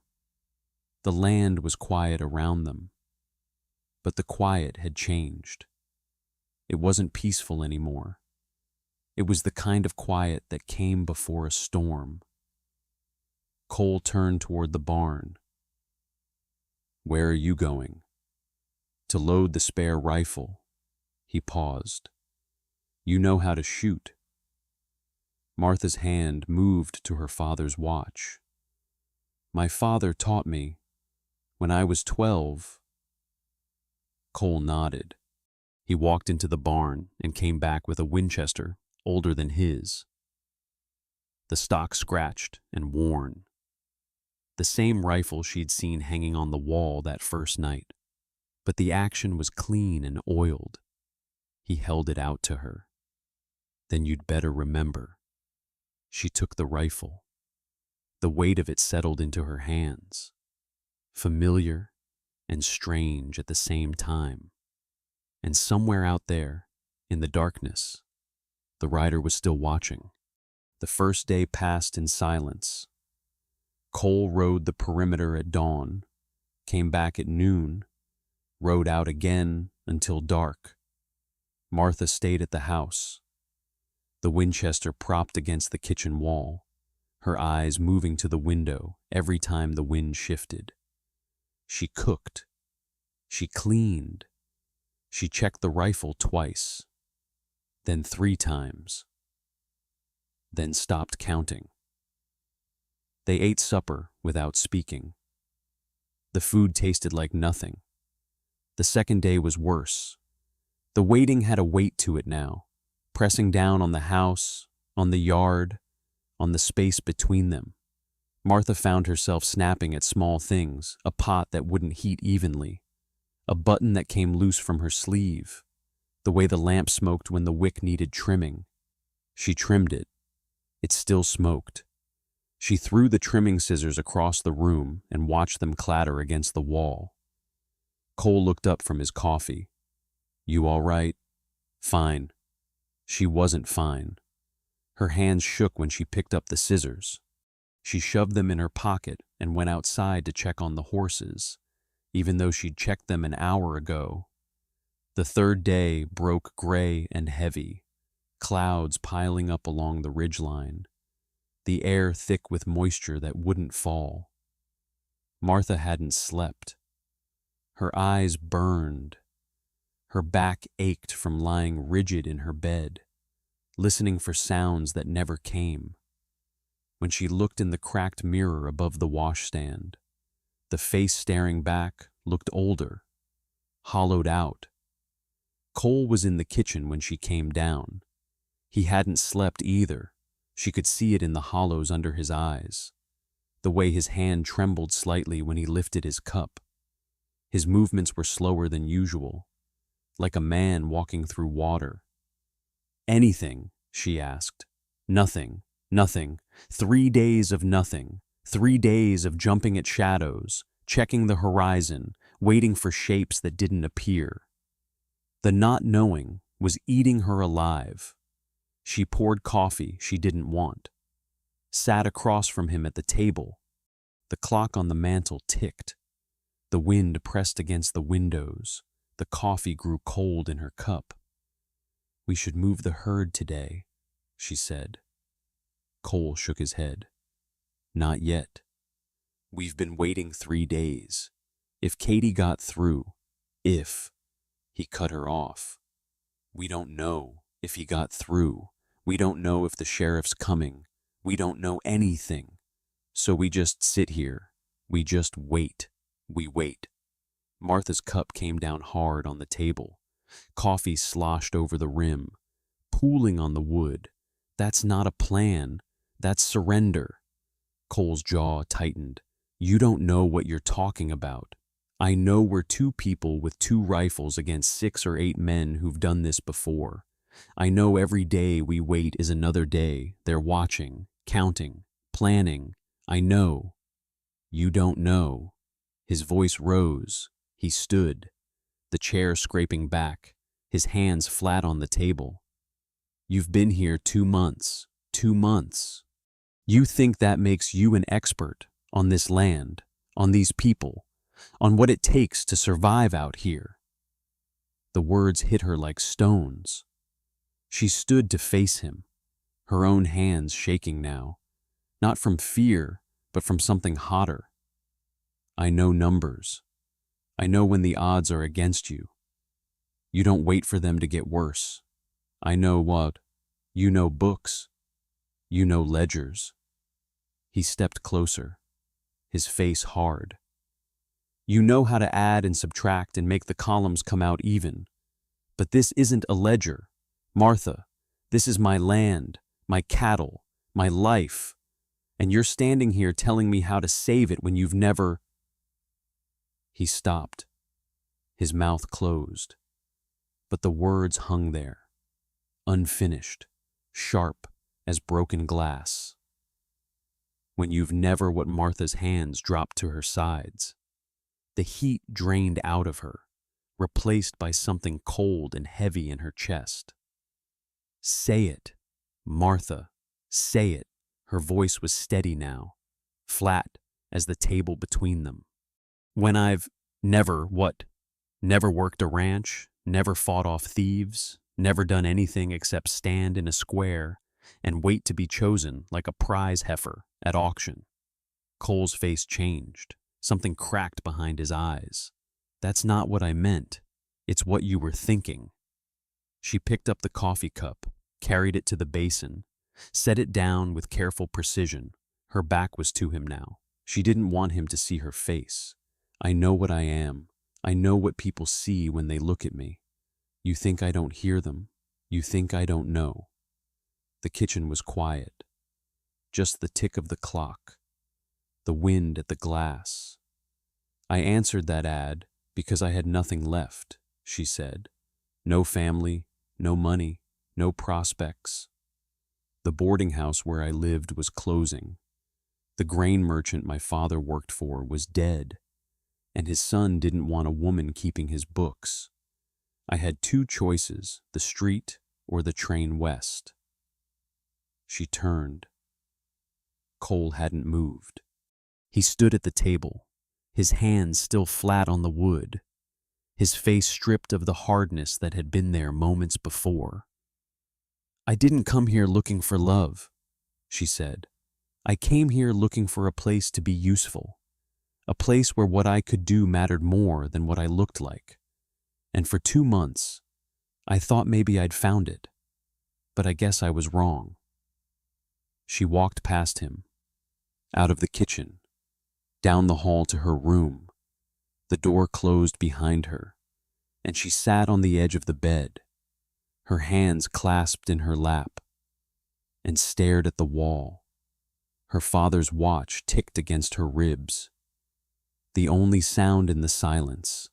Speaker 1: The land was quiet around them. But the quiet had changed. It wasn't peaceful anymore. It was the kind of quiet that came before a storm. Cole turned toward the barn. "Where are you going?" "To load the spare rifle." He paused. "You know how to shoot." Martha's hand moved to her father's watch. "My father taught me. When I was 12. Cole nodded. He walked into the barn and came back with a Winchester older than his. The stock scratched and worn. The same rifle she'd seen hanging on the wall that first night. But the action was clean and oiled. He held it out to her. "Then you'd better remember." She took the rifle. The weight of it settled into her hands. Familiar and strange at the same time. And somewhere out there, in the darkness, the rider was still watching. The first day passed in silence. Cole rode the perimeter at dawn, came back at noon, rode out again until dark. Martha stayed at the house, the Winchester propped against the kitchen wall, her eyes moving to the window every time the wind shifted. She cooked. She cleaned. She checked the rifle twice, then 3 times, then stopped counting. They ate supper without speaking. The food tasted like nothing. The second day was worse. The waiting had a weight to it now, pressing down on the house, on the yard, on the space between them. Martha found herself snapping at small things, a pot that wouldn't heat evenly, a button that came loose from her sleeve, the way the lamp smoked when the wick needed trimming. She trimmed it. It still smoked. She threw the trimming scissors across the room and watched them clatter against the wall. Cole looked up from his coffee. "You all right?" "Fine." She wasn't fine. Her hands shook when she picked up the scissors. She shoved them in her pocket and went outside to check on the horses, even though she'd checked them an hour ago. The third day broke gray and heavy, clouds piling up along the ridgeline, the air thick with moisture that wouldn't fall. Martha hadn't slept. Her eyes burned. Her back ached from lying rigid in her bed, listening for sounds that never came. When she looked in the cracked mirror above the washstand, the face staring back looked older, hollowed out. Cole was in the kitchen when she came down. He hadn't slept either. She could see it in the hollows under his eyes, the way his hand trembled slightly when he lifted his cup. His movements were slower than usual, like a man walking through water. "Anything?" she asked. "Nothing. Nothing. 3 days of nothing. 3 days of jumping at shadows, checking the horizon, waiting for shapes that didn't appear." The not knowing was eating her alive. She poured coffee she didn't want, sat across from him at the table. The clock on the mantel ticked. The wind pressed against the windows. The coffee grew cold in her cup. "We should move the herd today," she said. Cole shook his head. "Not yet. We've been waiting 3 days. If Katie got through, if..." He cut her off. "We don't know if he got through. We don't know if the sheriff's coming. We don't know anything. So we just sit here. We just wait. We wait." Martha's cup came down hard on the table. Coffee sloshed over the rim, pooling on the wood. "That's not a plan. That's surrender." Cole's jaw tightened. "You don't know what you're talking about. I know we're 2 people with 2 rifles against 6 or 8 men who've done this before. I know every day we wait is another day. They're watching, counting, planning. I know. You don't know." His voice rose. He stood, the chair scraping back, his hands flat on the table. "You've been here 2 months. 2 months. You think that makes you an expert on this land, on these people, on what it takes to survive out here." The words hit her like stones. She stood to face him, her own hands shaking now, not from fear, but from something hotter. "I know numbers. I know when the odds are against you. You don't wait for them to get worse. I know what. You know books. You know ledgers." He stepped closer, his face hard. "You know how to add and subtract and make the columns come out even. But this isn't a ledger. Martha, this is my land, my cattle, my life. And you're standing here telling me how to save it when you've never..." He stopped, his mouth closed, but the words hung there, unfinished, sharp as broken glass. "When you've never..." What Martha's hands dropped to her sides. The heat drained out of her, replaced by something cold and heavy in her chest. "Say it, Martha, say it." Her voice was steady now, flat as the table between them. "When I've never..." "What? Never worked a ranch, never fought off thieves, never done anything except stand in a square and wait to be chosen like a prize heifer at auction." Cole's face changed. Something cracked behind his eyes. "That's not what I meant. It's what you were thinking." She picked up the coffee cup, carried it to the basin, set it down with careful precision. Her back was to him now. She didn't want him to see her face. "I know what I am. I know what people see when they look at me. You think I don't hear them. You think I don't know." The kitchen was quiet. Just the tick of the clock, the wind at the glass. "I answered that ad because I had nothing left," she said. "No family, no money, no prospects. The boarding house where I lived was closing. The grain merchant my father worked for was dead, and his son didn't want a woman keeping his books. I had 2 choices, the street or the train west." She turned. Cole hadn't moved. He stood at the table, his hands still flat on the wood, his face stripped of the hardness that had been there moments before. "I didn't come here looking for love," she said. "I came here looking for a place to be useful, a place where what I could do mattered more than what I looked like. And for 2 months, I thought maybe I'd found it, but I guess I was wrong." She walked past him, out of the kitchen, down the hall to her room. The door closed behind her, and she sat on the edge of the bed, her hands clasped in her lap, and stared at the wall. Her father's watch ticked against her ribs, the only sound in the silence.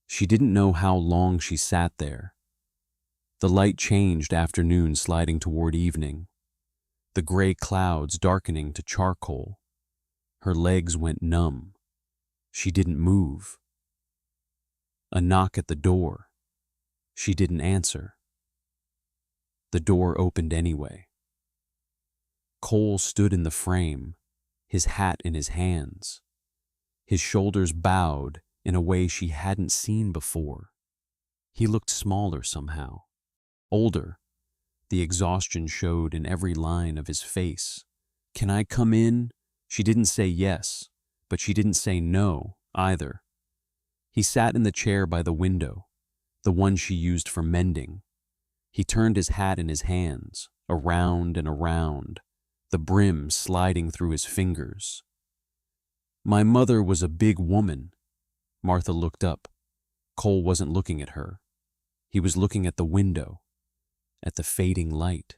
Speaker 1: She didn't know how long she sat there. The light changed, afternoon sliding toward evening, the gray clouds darkening to charcoal. Her legs went numb. She didn't move. A knock at the door. She didn't answer. The door opened anyway. Cole stood in the frame, his hat in his hands, his shoulders bowed in a way she hadn't seen before. He looked smaller somehow, older. The exhaustion showed in every line of his face. "Can I come in?" She didn't say yes, but she didn't say no either. He sat in the chair by the window, the one she used for mending. He turned his hat in his hands, around and around, the brim sliding through his fingers. "My mother was a big woman." Martha looked up. Cole wasn't looking at her. He was looking at the window, at the fading light,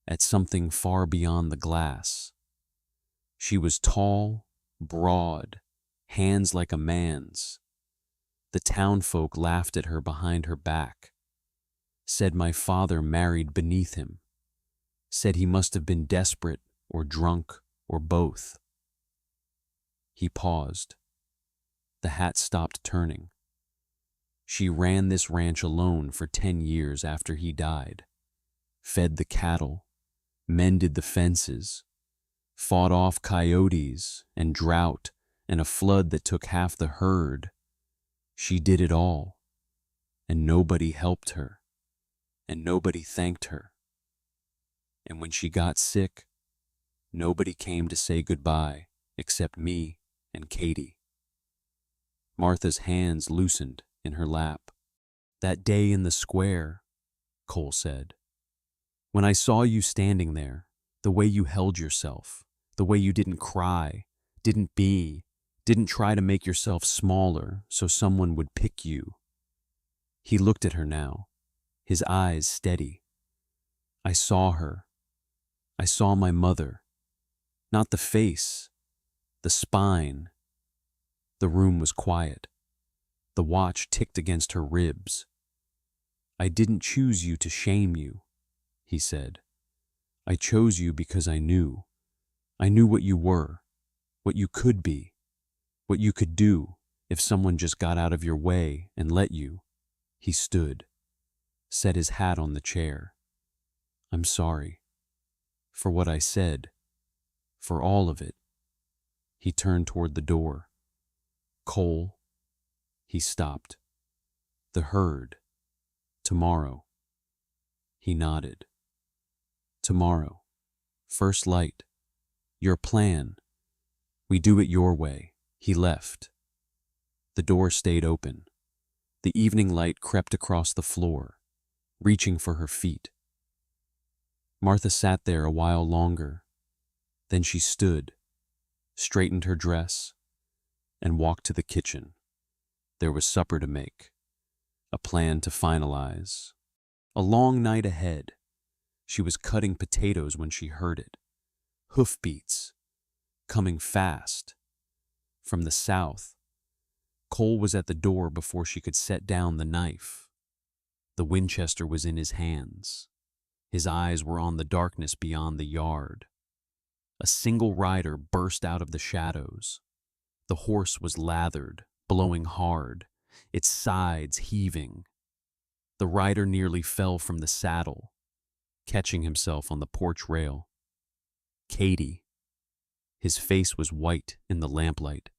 Speaker 1: at something far beyond the glass. She was tall, broad, hands like a man's. The townfolk laughed at her behind her back, said my father married beneath him, said he must have been desperate or drunk or both. He paused. The hat stopped turning. She ran this ranch alone for 10 years after he died, fed the cattle, mended the fences, fought off coyotes and drought and a flood that took half the herd. She did it all, and nobody helped her, and nobody thanked her. And when she got sick, nobody came to say goodbye except me and Katie. Martha's hands loosened in her lap. "That day in the square," Cole said, "when I saw you standing there, the way you held yourself, the way you didn't cry, didn't try to make yourself smaller so someone would pick you." He looked at her now, his eyes steady. "I saw her. I saw my mother. Not the face, the spine." The room was quiet. The watch ticked against her ribs. "I didn't choose you to shame you," he said. "I chose you because I knew. I knew what you were, what you could be, what you could do if someone just got out of your way and let you." He stood, set his hat on the chair. "I'm sorry. For what I said. For all of it." He turned toward the door. "Cole." He stopped. "The herd. Tomorrow." He nodded. "Tomorrow. First light. Your plan. We do it your way." He left. The door stayed open. The evening light crept across the floor, reaching for her feet. Martha sat there a while longer. Then she stood, straightened her dress, and walked to the kitchen. There was supper to make, a plan to finalize. A long night ahead. She was cutting potatoes when she heard it. Hoofbeats, coming fast. From the south. Cole was at the door before she could set down the knife. The Winchester was in his hands. His eyes were on the darkness beyond the yard. A single rider burst out of the shadows. The horse was lathered, blowing hard, its sides heaving. The rider nearly fell from the saddle, catching himself on the porch rail. Katie. His face was white in the lamplight.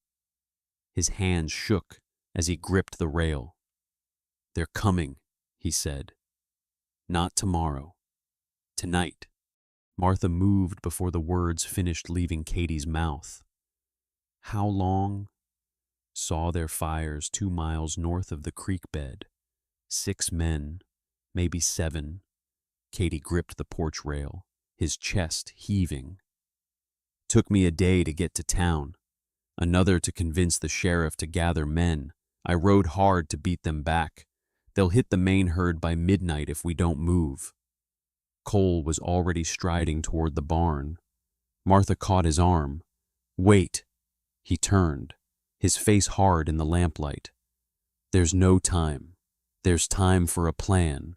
Speaker 1: His hands shook as he gripped the rail. "They're coming," he said. "Not tomorrow. Tonight." Martha moved before the words finished leaving Katie's mouth. "How long?" Saw their fires 2 miles north of the creek bed. 6 men, maybe 7. Katie gripped the porch rail, his chest heaving. "Took me a day to get to town. Another to convince the sheriff to gather men. I rode hard to beat them back. They'll hit the main herd by midnight if we don't move." Cole was already striding toward the barn. Martha caught his arm. "Wait." He turned, his face hard in the lamplight. "There's no time. There's time for a plan."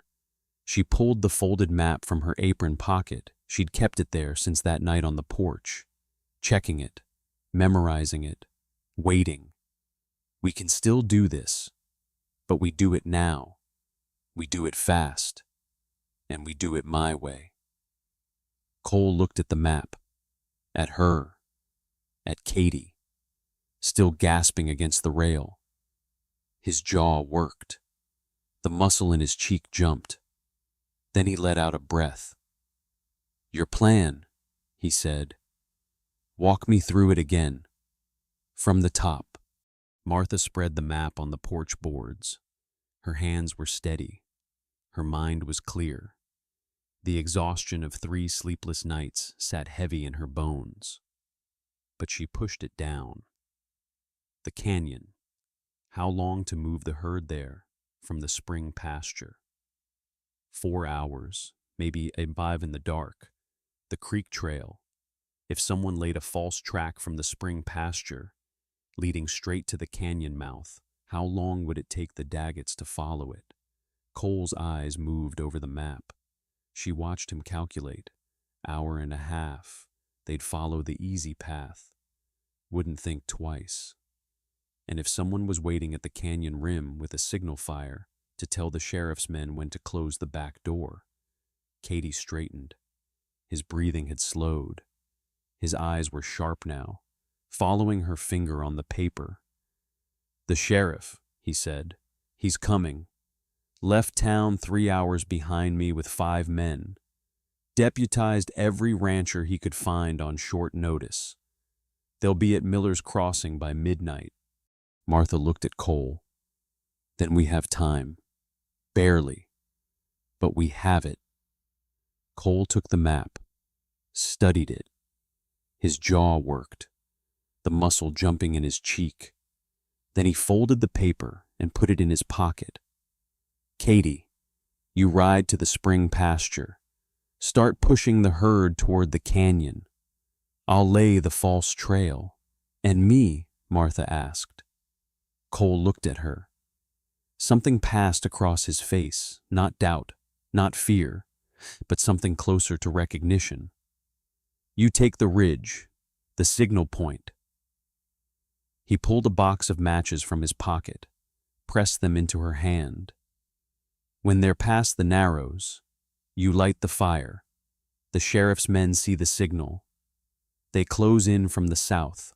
Speaker 1: She pulled the folded map from her apron pocket. She'd kept it there since that night on the porch, checking it, memorizing it, waiting. "We can still do this, but we do it now. We do it fast, and we do it my way. Cole looked at the map, at her, at Katie, still gasping against the rail. His jaw worked. The muscle in his cheek jumped. Then he let out a breath. "Your plan," he said. "Walk me through it again. From the top." Martha spread the map on the porch boards. Her hands were steady. Her mind was clear. The exhaustion of 3 sleepless nights sat heavy in her bones. But she pushed it down. The canyon. How long to move the herd there from the spring pasture? 4 hours, maybe 5 in the dark. The creek trail. If someone laid a false track from the spring pasture, leading straight to the canyon mouth, how long would it take the Daggets to follow it? Cole's eyes moved over the map. She watched him calculate. 1.5 hours. They'd follow the easy path. Wouldn't think twice. And if someone was waiting at the canyon rim with a signal fire to tell the sheriff's men when to close the back door. Katie straightened. His breathing had slowed. His eyes were sharp now, following her finger on the paper. "The sheriff," he said. "He's coming. Left town 3 hours behind me with 5 men. Deputized every rancher he could find on short notice. They'll be at Miller's Crossing by midnight." Martha looked at Cole. "Then we have time. Barely. But we have it." Cole took the map, studied it. His jaw worked, the muscle jumping in his cheek. Then he folded the paper and put it in his pocket. "Katie, you ride to the spring pasture. Start pushing the herd toward the canyon. I'll lay the false trail." "And me?" Martha asked. Cole looked at her. Something passed across his face, not doubt, not fear, but something closer to recognition. "You take the ridge, the signal point." He pulled a box of matches from his pocket, pressed them into her hand. "When they're past the narrows, you light the fire. The sheriff's men see the signal. They close in from the south.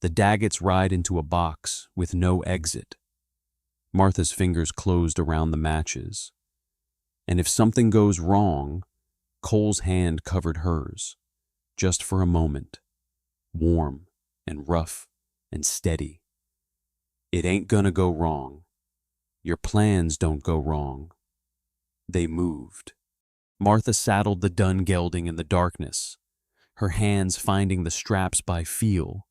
Speaker 1: The Daggets ride into a box with no exit." Martha's fingers closed around the matches. "And if something goes wrong," Cole's hand covered hers, just for a moment, warm and rough and steady. "It ain't gonna go wrong. Your plans don't go wrong." They moved. Martha saddled the dun gelding in the darkness, her hands finding the straps by feel.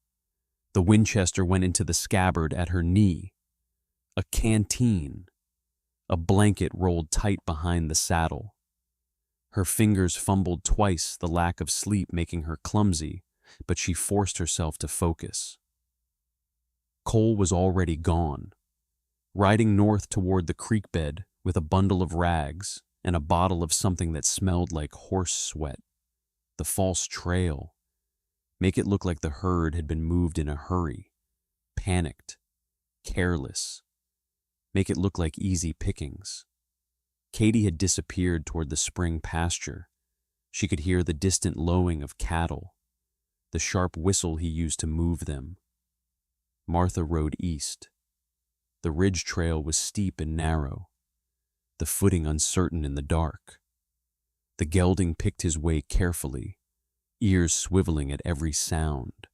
Speaker 1: The Winchester went into the scabbard at her knee. A canteen. A blanket rolled tight behind the saddle. Her fingers fumbled twice, the lack of sleep making her clumsy, but she forced herself to focus. Cole was already gone, riding north toward the creek bed with a bundle of rags and a bottle of something that smelled like horse sweat. The false trail. Make it look like the herd had been moved in a hurry, panicked, careless. Make it look like easy pickings. Katie had disappeared toward the spring pasture. She could hear the distant lowing of cattle, the sharp whistle he used to move them. Martha rode east. The ridge trail was steep and narrow, the footing uncertain in the dark. The gelding picked his way carefully, ears swiveling at every sound.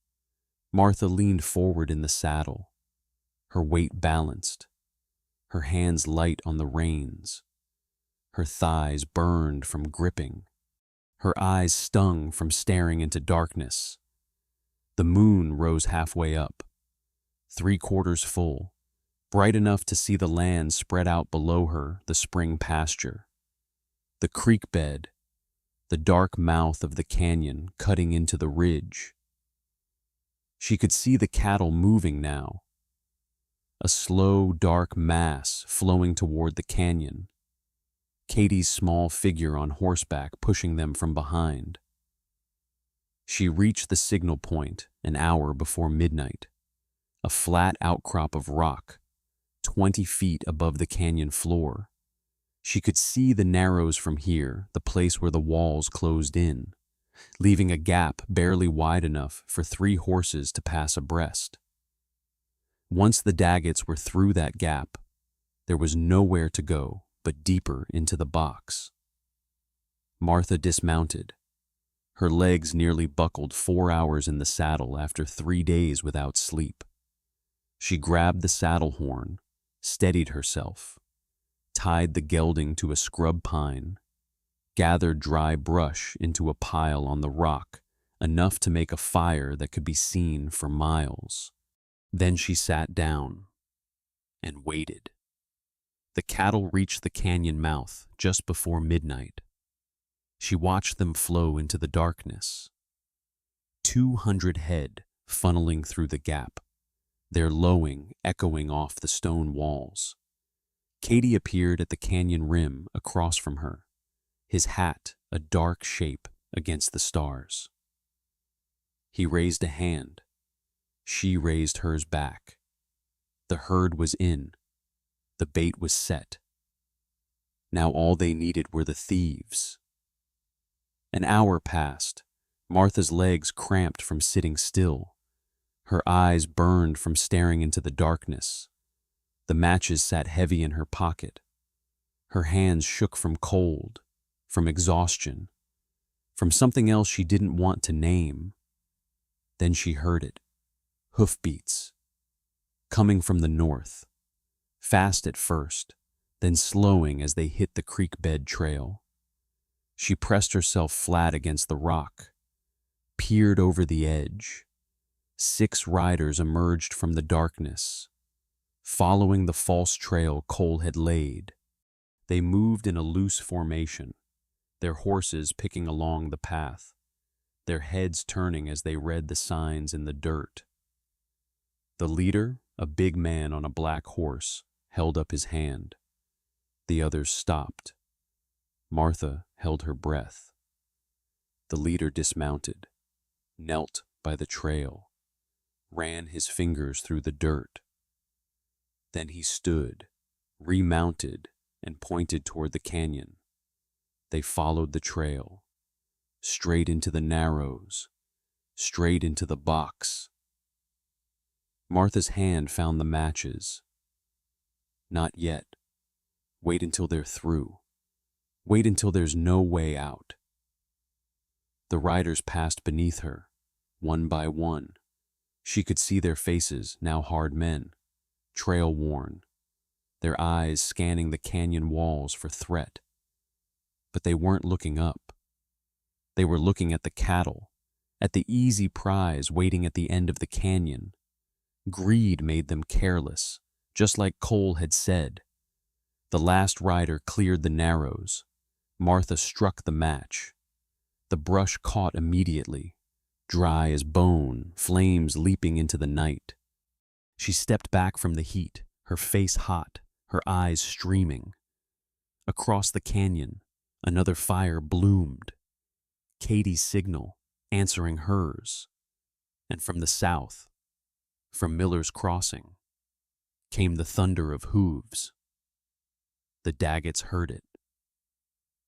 Speaker 1: Martha leaned forward in the saddle, her weight balanced, her hands light on the reins. Her thighs burned from gripping. Her eyes stung from staring into darkness. The moon rose halfway up, 3/4 full, bright enough to see the land spread out below her, the spring pasture. The creek bed, the dark mouth of the canyon cutting into the ridge. She could see the cattle moving now, a slow, dark mass flowing toward the canyon. Katie's small figure on horseback pushing them from behind. She reached the signal point an hour before midnight, a flat outcrop of rock, 20 feet above the canyon floor. She could see the narrows from here, the place where the walls closed in, leaving a gap barely wide enough for 3 horses to pass abreast. Once the Daggets were through that gap, there was nowhere to go but deeper into the box. Martha dismounted. Her legs nearly buckled 4 hours in the saddle after 3 days without sleep. She grabbed the saddle horn, steadied herself, tied the gelding to a scrub pine, gathered dry brush into a pile on the rock, enough to make a fire that could be seen for miles. Then she sat down and waited. The cattle reached the canyon mouth just before midnight. She watched them flow into the darkness. 200 head funneling through the gap, their lowing echoing off the stone walls. Katie appeared at the canyon rim across from her, his hat a dark shape against the stars. He raised a hand. She raised hers back. The herd was in. The bait was set. Now all they needed were the thieves. An hour passed. Martha's legs cramped from sitting still. Her eyes burned from staring into the darkness. The matches sat heavy in her pocket. Her hands shook from cold, from exhaustion, from something else she didn't want to name. Then she heard it. Hoofbeats. Coming from the north. Fast at first, then slowing as they hit the creek bed trail. She pressed herself flat against the rock, peered over the edge. 6 riders emerged from the darkness, following the false trail Cole had laid. They moved in a loose formation, their horses picking along the path, their heads turning as they read the signs in the dirt. The leader, a big man on a black horse, held up his hand. The others stopped. Martha held her breath. The leader dismounted, knelt by the trail, ran his fingers through the dirt. Then he stood, remounted, and pointed toward the canyon. They followed the trail, straight into the narrows, straight into the box. Martha's hand found the matches. Not yet. Wait until they're through. Wait until there's no way out. The riders passed beneath her, one by one. She could see their faces, now hard men, trail-worn, their eyes scanning the canyon walls for threat. But they weren't looking up. They were looking at the cattle, at the easy prize waiting at the end of the canyon. Greed made them careless, just like Cole had said. The last rider cleared the narrows. Martha struck the match. The brush caught immediately, dry as bone, flames leaping into the night. She stepped back from the heat, her face hot, her eyes streaming. Across the canyon, another fire bloomed. Katie's signal, answering hers. And from the south, from Miller's Crossing, came the thunder of hooves. The Daggets heard it.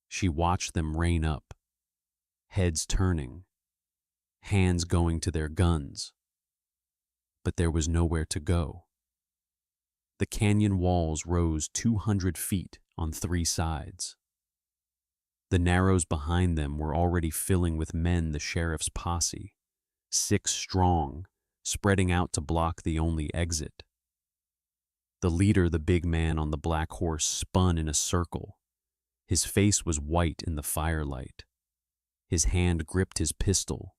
Speaker 1: She watched them rein up, heads turning, hands going to their guns. But there was nowhere to go. The canyon walls rose 200 feet on 3 sides. The narrows behind them were already filling with men the sheriff's posse, 6 strong, spreading out to block the only exit. The leader, the big man on the black horse, spun in a circle. His face was white in the firelight. His hand gripped his pistol,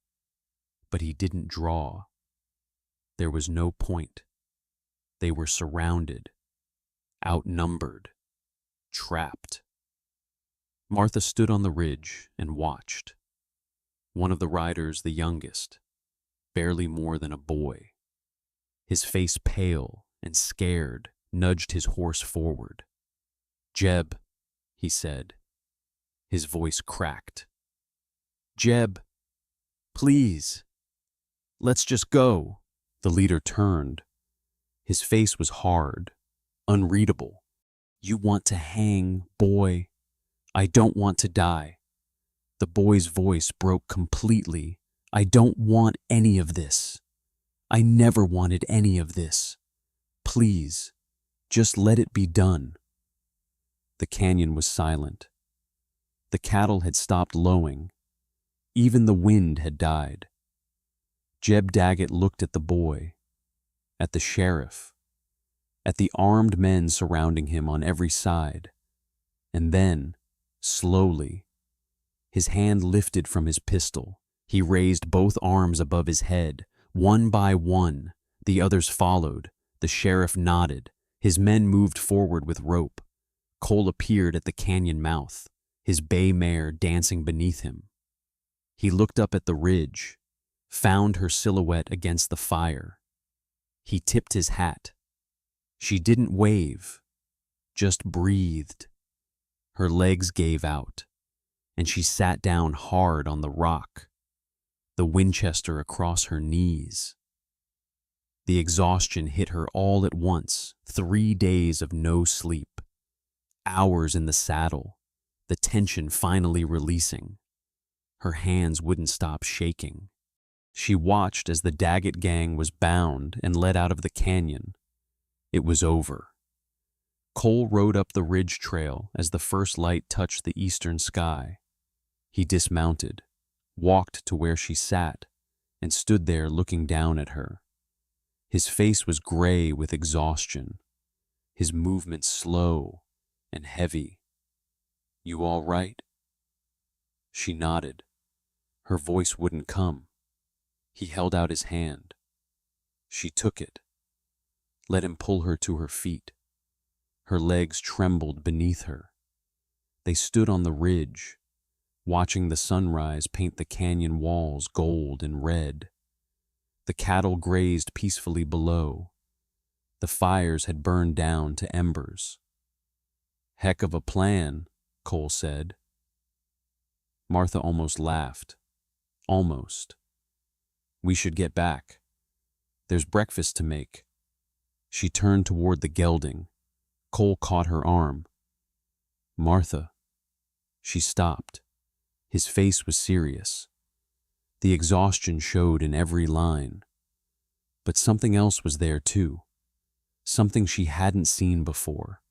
Speaker 1: but he didn't draw. There was no point. They were surrounded, outnumbered, trapped. Martha stood on the ridge and watched. One of the riders, the youngest, barely more than a boy, his face pale and scared, nudged his horse forward. "Jeb," he said. His voice cracked. "Jeb, please, let's just go." The leader turned. His face was hard, unreadable. You want to hang, boy. I don't want to die. The boy's voice broke completely. I don't want any of this. I never wanted any of this. Please, just let it be done. The canyon was silent. The cattle had stopped lowing. Even the wind had died. Jeb Daggett looked at the boy, at the sheriff, at the armed men surrounding him on every side, and then, slowly, his hand lifted from his pistol. He raised both arms above his head. One by one, the others followed. The sheriff nodded. His men moved forward with rope. Cole appeared at the canyon mouth, his bay mare dancing beneath him. He looked up at the ridge, found her silhouette against the fire. He tipped his hat. She didn't wave, just breathed. Her legs gave out, and she sat down hard on the rock, the Winchester across her knees. The exhaustion hit her all at once, 3 days of no sleep, hours in the saddle, the tension finally releasing. Her hands wouldn't stop shaking. She watched as the Daggett gang was bound and led out of the canyon. It was over. Cole rode up the ridge trail as the first light touched the eastern sky. He dismounted, walked to where she sat, and stood there looking down at her. His face was gray with exhaustion, his movements slow and heavy. "You all right?" She nodded. Her voice wouldn't come. He held out his hand. She took it, let him pull her to her feet. Her legs trembled beneath her. They stood on the ridge, watching the sunrise paint the canyon walls gold and red. The cattle grazed peacefully below. The fires had burned down to embers. "Heck of a plan," Cole said. Martha almost laughed. Almost. "We should get back. There's breakfast to make." She turned toward the gelding. Cole caught her arm. "Martha." She stopped. His face was serious. The exhaustion showed in every line. But something else was there too. Something she hadn't seen before.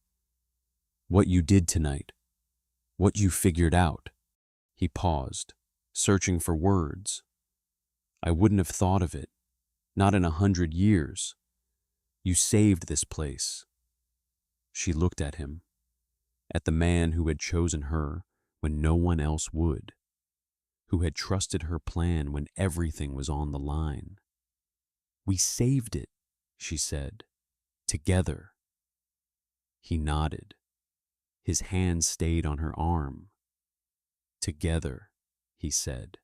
Speaker 1: "What you did tonight. What you figured out." He paused, searching for words. "I wouldn't have thought of it. Not in 100 years. You saved this place." She looked at him, at the man who had chosen her when no one else would, who had trusted her plan when everything was on the line. "We saved it," she said, "together." He nodded. His hand stayed on her arm. "Together," he said.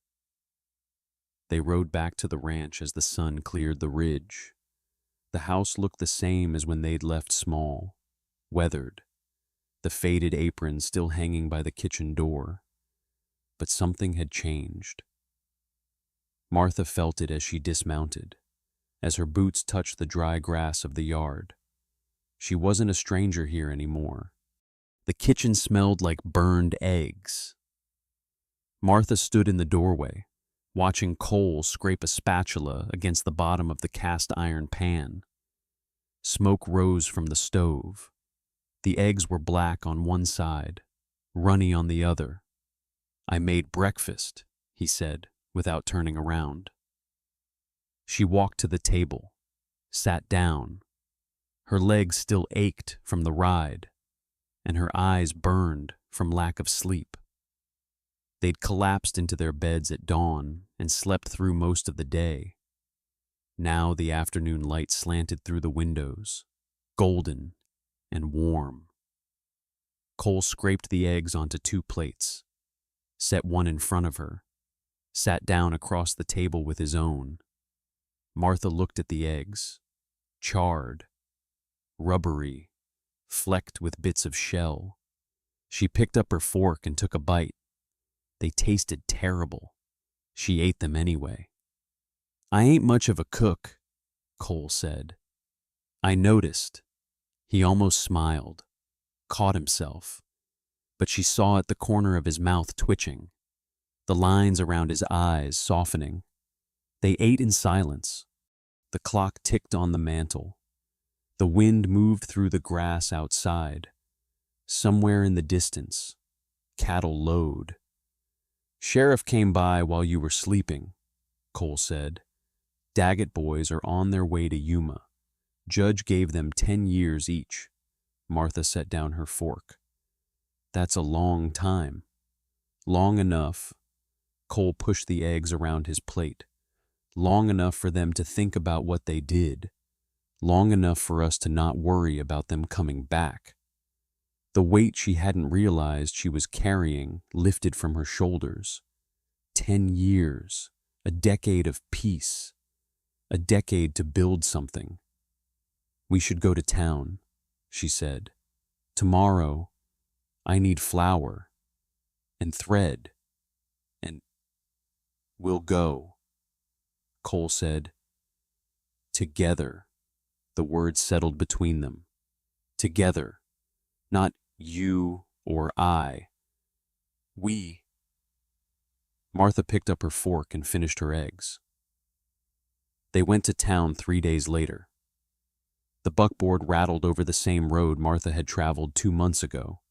Speaker 1: They rode back to the ranch as the sun cleared the ridge. The house looked the same as when they'd left small, weathered, the faded apron still hanging by the kitchen door. But something had changed. Martha felt it as she dismounted, as her boots touched the dry grass of the yard. She wasn't a stranger here anymore. The kitchen smelled like burned eggs. Martha stood in the doorway, watching Cole scrape a spatula against the bottom of the cast iron pan. Smoke rose from the stove. The eggs were black on one side, runny on the other. "I made breakfast," he said, without turning around. She walked to the table, sat down. Her legs still ached from the ride, and her eyes burned from lack of sleep. They'd collapsed into their beds at dawn and slept through most of the day. Now the afternoon light slanted through the windows, golden and warm. Cole scraped the eggs onto 2 plates, set one in front of her, sat down across the table with his own. Martha looked at the eggs, charred, rubbery, flecked with bits of shell. She picked up her fork and took a bite. They tasted terrible. She ate them anyway. "I ain't much of a cook," Cole said. "I noticed." He almost smiled. caught himself, but she saw at the corner of his mouth twitching, the lines around his eyes softening. They ate in silence. The clock ticked on the mantel. The wind moved through the grass outside. Somewhere in the distance, cattle lowed. "Sheriff came by while you were sleeping," Cole said. "Daggett boys are on their way to Yuma. Judge gave them 10 years each." Martha set down her fork. "That's a long time." "Long enough." Cole pushed the eggs around his plate. "Long enough for them to think about what they did. Long enough for us to not worry about them coming back." The weight she hadn't realized she was carrying lifted from her shoulders. 10 years, a decade of peace, a decade to build something. "We should go to town," she said. "Tomorrow, I need flour and thread and—" "We'll go," Cole said. "Together." The words settled between them. "Together. Not you or I. We." Martha picked up her fork and finished her eggs. They went to town 3 days later. The buckboard rattled over the same road Martha had traveled 2 months ago,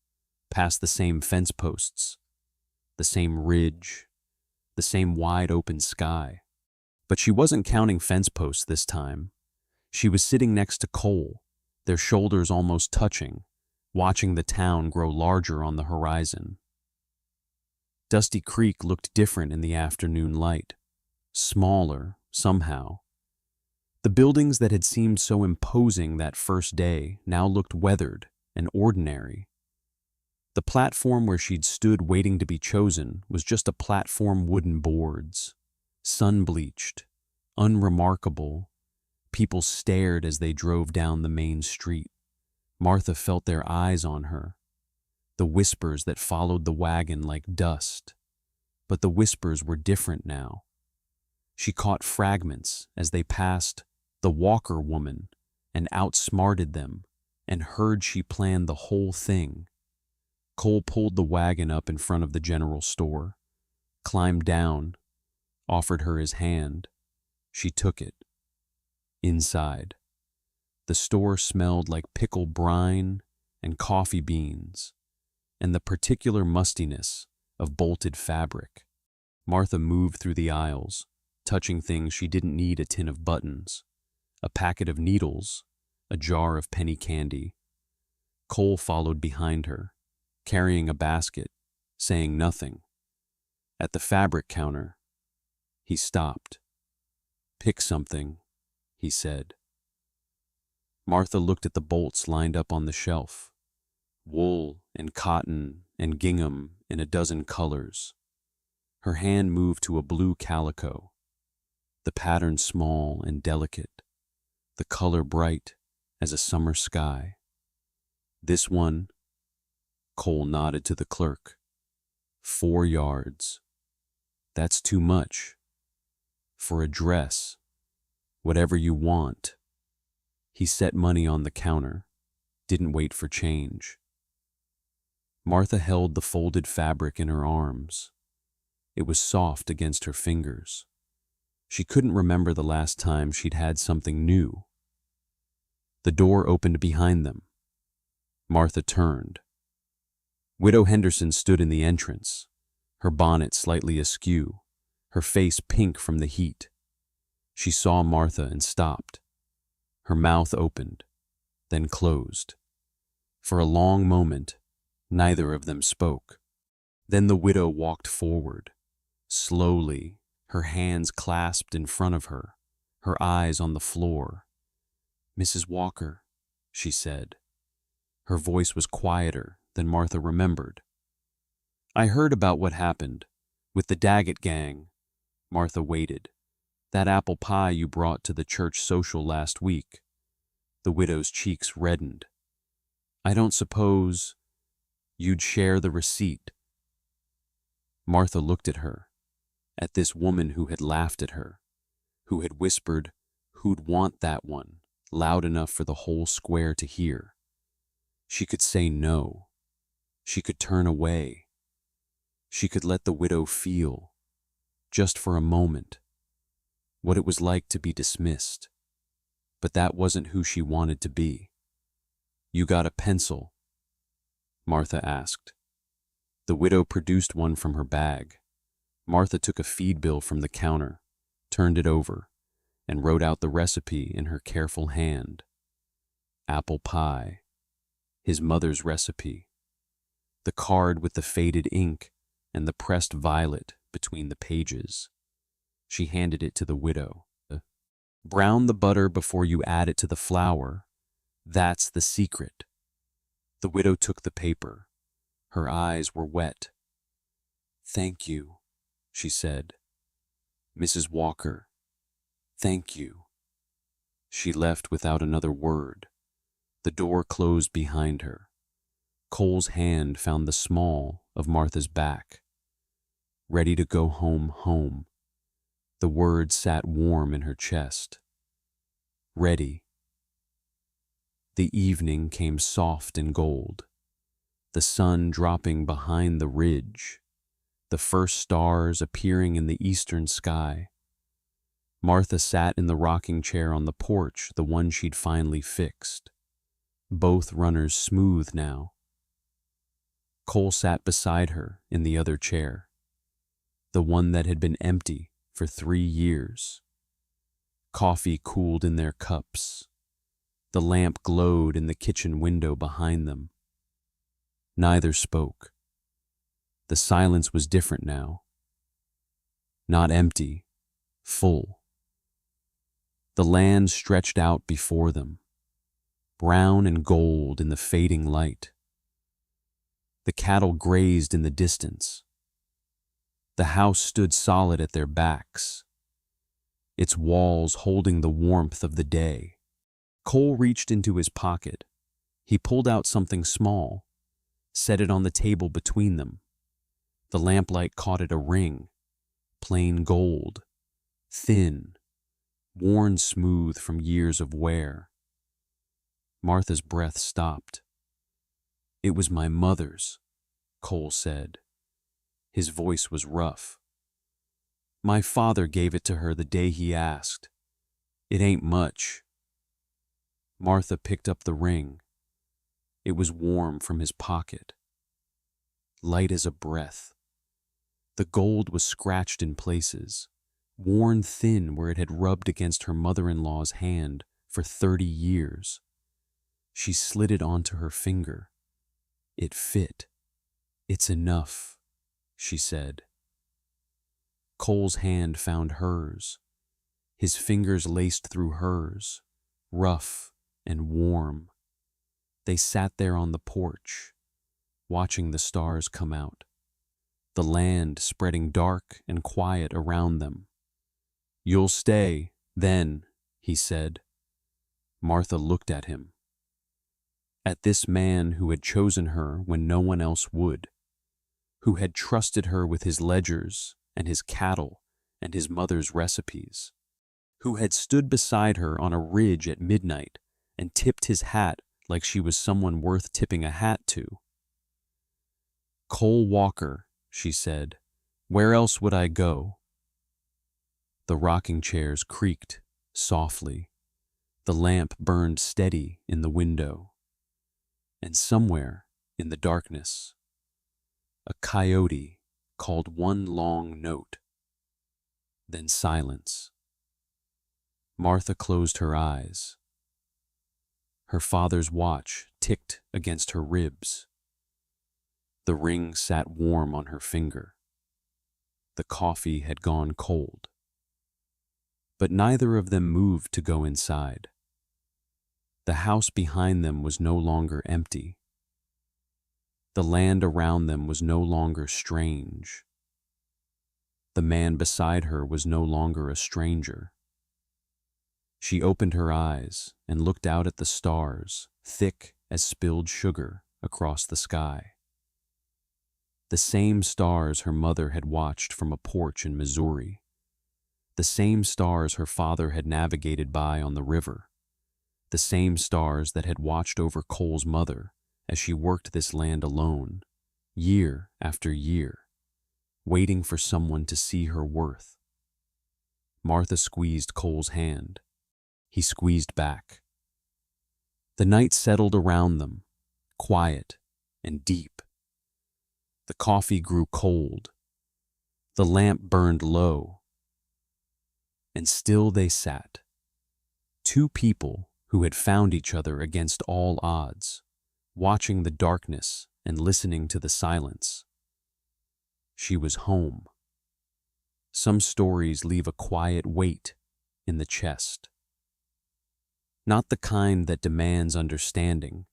Speaker 1: past the same fence posts, the same ridge, the same wide-open sky. But she wasn't counting fence posts this time. She was sitting next to Cole, their shoulders almost touching, watching the town grow larger on the horizon. Dusty Creek looked different in the afternoon light, smaller somehow. The buildings that had seemed so imposing that first day now looked weathered and ordinary. The platform where she'd stood waiting to be chosen was just a platform wooden boards, sun-bleached, unremarkable. People stared as they drove down the main street. Martha felt their eyes on her, the whispers that followed the wagon like dust. But the whispers were different now. She caught fragments as they passed the Walker woman and outsmarted them, and heard she planned the whole thing. Cole pulled the wagon up in front of the general store, climbed down, offered her his hand. She took it. Inside, the store smelled like pickle brine and coffee beans, and the particular mustiness of bolted fabric. Martha moved through the aisles, touching things she didn't need: a tin of buttons, a packet of needles, a jar of penny candy. Cole followed behind her, carrying a basket, saying nothing. At the fabric counter, he stopped. "Pick something," he said. Martha looked at the bolts lined up on the shelf. Wool and cotton and gingham in a dozen colors. Her hand moved to a blue calico, the pattern small and delicate, the color bright as a summer sky. "This one," Cole nodded to the clerk. 4 yards. "That's too much. For a dress, whatever you want." He set money on the counter, didn't wait for change. Martha held the folded fabric in her arms. It was soft against her fingers. She couldn't remember the last time she'd had something new. The door opened behind them. Martha turned. Widow Henderson stood in the entrance, her bonnet slightly askew, her face pink from the heat. She saw Martha and stopped. Her mouth opened, then closed. For a long moment, neither of them spoke. Then the widow walked forward, slowly, her hands clasped in front of her, her eyes on the floor. "Mrs. Walker," she said. Her voice was quieter than Martha remembered. "I heard about what happened with the Daggett gang." Martha waited. "That apple pie you brought to the church social last week." The widow's cheeks reddened. "I don't suppose you'd share the receipt." Martha looked at her, at this woman who had laughed at her, who had whispered, "Who'd want that one?" loud enough for the whole square to hear. She could say no. She could turn away. She could let the widow feel, just for a moment, what it was like to be dismissed. But that wasn't who she wanted to be. "You got a pencil?" Martha asked. The widow produced one from her bag. Martha took a feed bill from the counter, turned it over, and wrote out the recipe in her careful hand. Apple pie. His mother's recipe. The card with the faded ink and the pressed violet between the pages. She handed it to the widow. "Brown the butter before you add it to the flour. That's the secret." The widow took the paper. Her eyes were wet. "Thank you," she said. "Mrs. Walker, thank you." She left without another word. The door closed behind her. Cole's hand found the small of Martha's back. Ready to go home. The word sat warm in her chest. Ready. The evening came soft and gold, the sun dropping behind the ridge, the first stars appearing in the eastern sky. Martha sat in the rocking chair on the porch, the one she'd finally fixed. Both runners smooth now. Cole sat beside her in the other chair, the one that had been empty for 3 years. Coffee cooled in their cups. The lamp glowed in the kitchen window behind them. Neither spoke. The silence was different now. Not empty, full. The land stretched out before them, brown and gold in the fading light. The cattle grazed in the distance. The house stood solid at their backs, its walls holding the warmth of the day. Cole reached into his pocket. He pulled out something small, set it on the table between them. The lamplight caught it a ring, plain gold, thin, worn smooth from years of wear. Martha's breath stopped. "It was my mother's," Cole said. His voice was rough. "My father gave it to her the day he asked. It ain't much." Martha picked up the ring. It was warm from his pocket, light as a breath. The gold was scratched in places, worn thin where it had rubbed against her mother-in-law's hand for 30 years. She slid it onto her finger. It fit. "It's enough," she said. Cole's hand found hers. His fingers laced through hers, rough and warm. They sat there on the porch, watching the stars come out, the land spreading dark and quiet around them. "You'll stay, then," he said. Martha looked at him. At this man who had chosen her when no one else would, who had trusted her with his ledgers and his cattle and his mother's recipes, who had stood beside her on a ridge at midnight and tipped his hat like she was someone worth tipping a hat to. "Cole Walker," she said, "where else would I go?" The rocking chairs creaked softly. The lamp burned steady in the window. And somewhere in the darkness, a coyote called one long note. Then silence. Martha closed her eyes. Her father's watch ticked against her ribs. The ring sat warm on her finger. The coffee had gone cold. But neither of them moved to go inside. The house behind them was no longer empty. The land around them was no longer strange. The man beside her was no longer a stranger. She opened her eyes and looked out at the stars, thick as spilled sugar, across the sky. The same stars her mother had watched from a porch in Missouri. The same stars her father had navigated by on the river. The same stars that had watched over Cole's mother as she worked this land alone, year after year, waiting for someone to see her worth. Martha squeezed Cole's hand. He squeezed back. The night settled around them, quiet and deep. The coffee grew cold. The lamp burned low. And still they sat. Two people who had found each other against all odds, watching the darkness and listening to the silence. She was home. Some stories leave a quiet weight in the chest. Not the kind that demands understanding,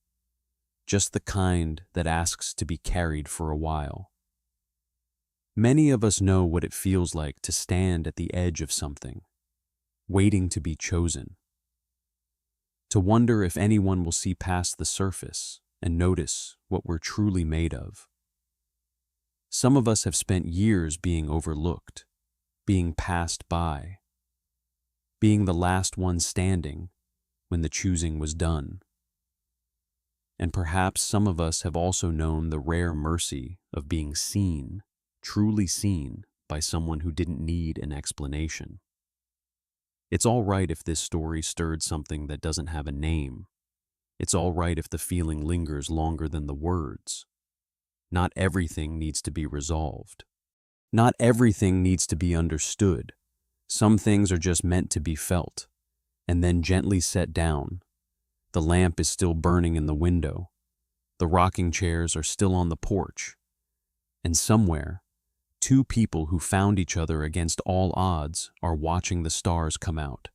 Speaker 1: just the kind that asks to be carried for a while. Many of us know what it feels like to stand at the edge of something, waiting to be chosen. To wonder if anyone will see past the surface and notice what we're truly made of. Some of us have spent years being overlooked, being passed by, being the last one standing when the choosing was done. And perhaps some of us have also known the rare mercy of being seen, truly seen, by someone who didn't need an explanation. It's all right if this story stirred something that doesn't have a name. It's all right if the feeling lingers longer than the words. Not everything needs to be resolved. Not everything needs to be understood. Some things are just meant to be felt, and then gently set down. The lamp is still burning in the window. The rocking chairs are still on the porch. And somewhere, two people who found each other against all odds are watching the stars come out.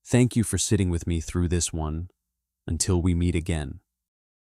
Speaker 1: Thank you for sitting with me through this one. Until we meet again.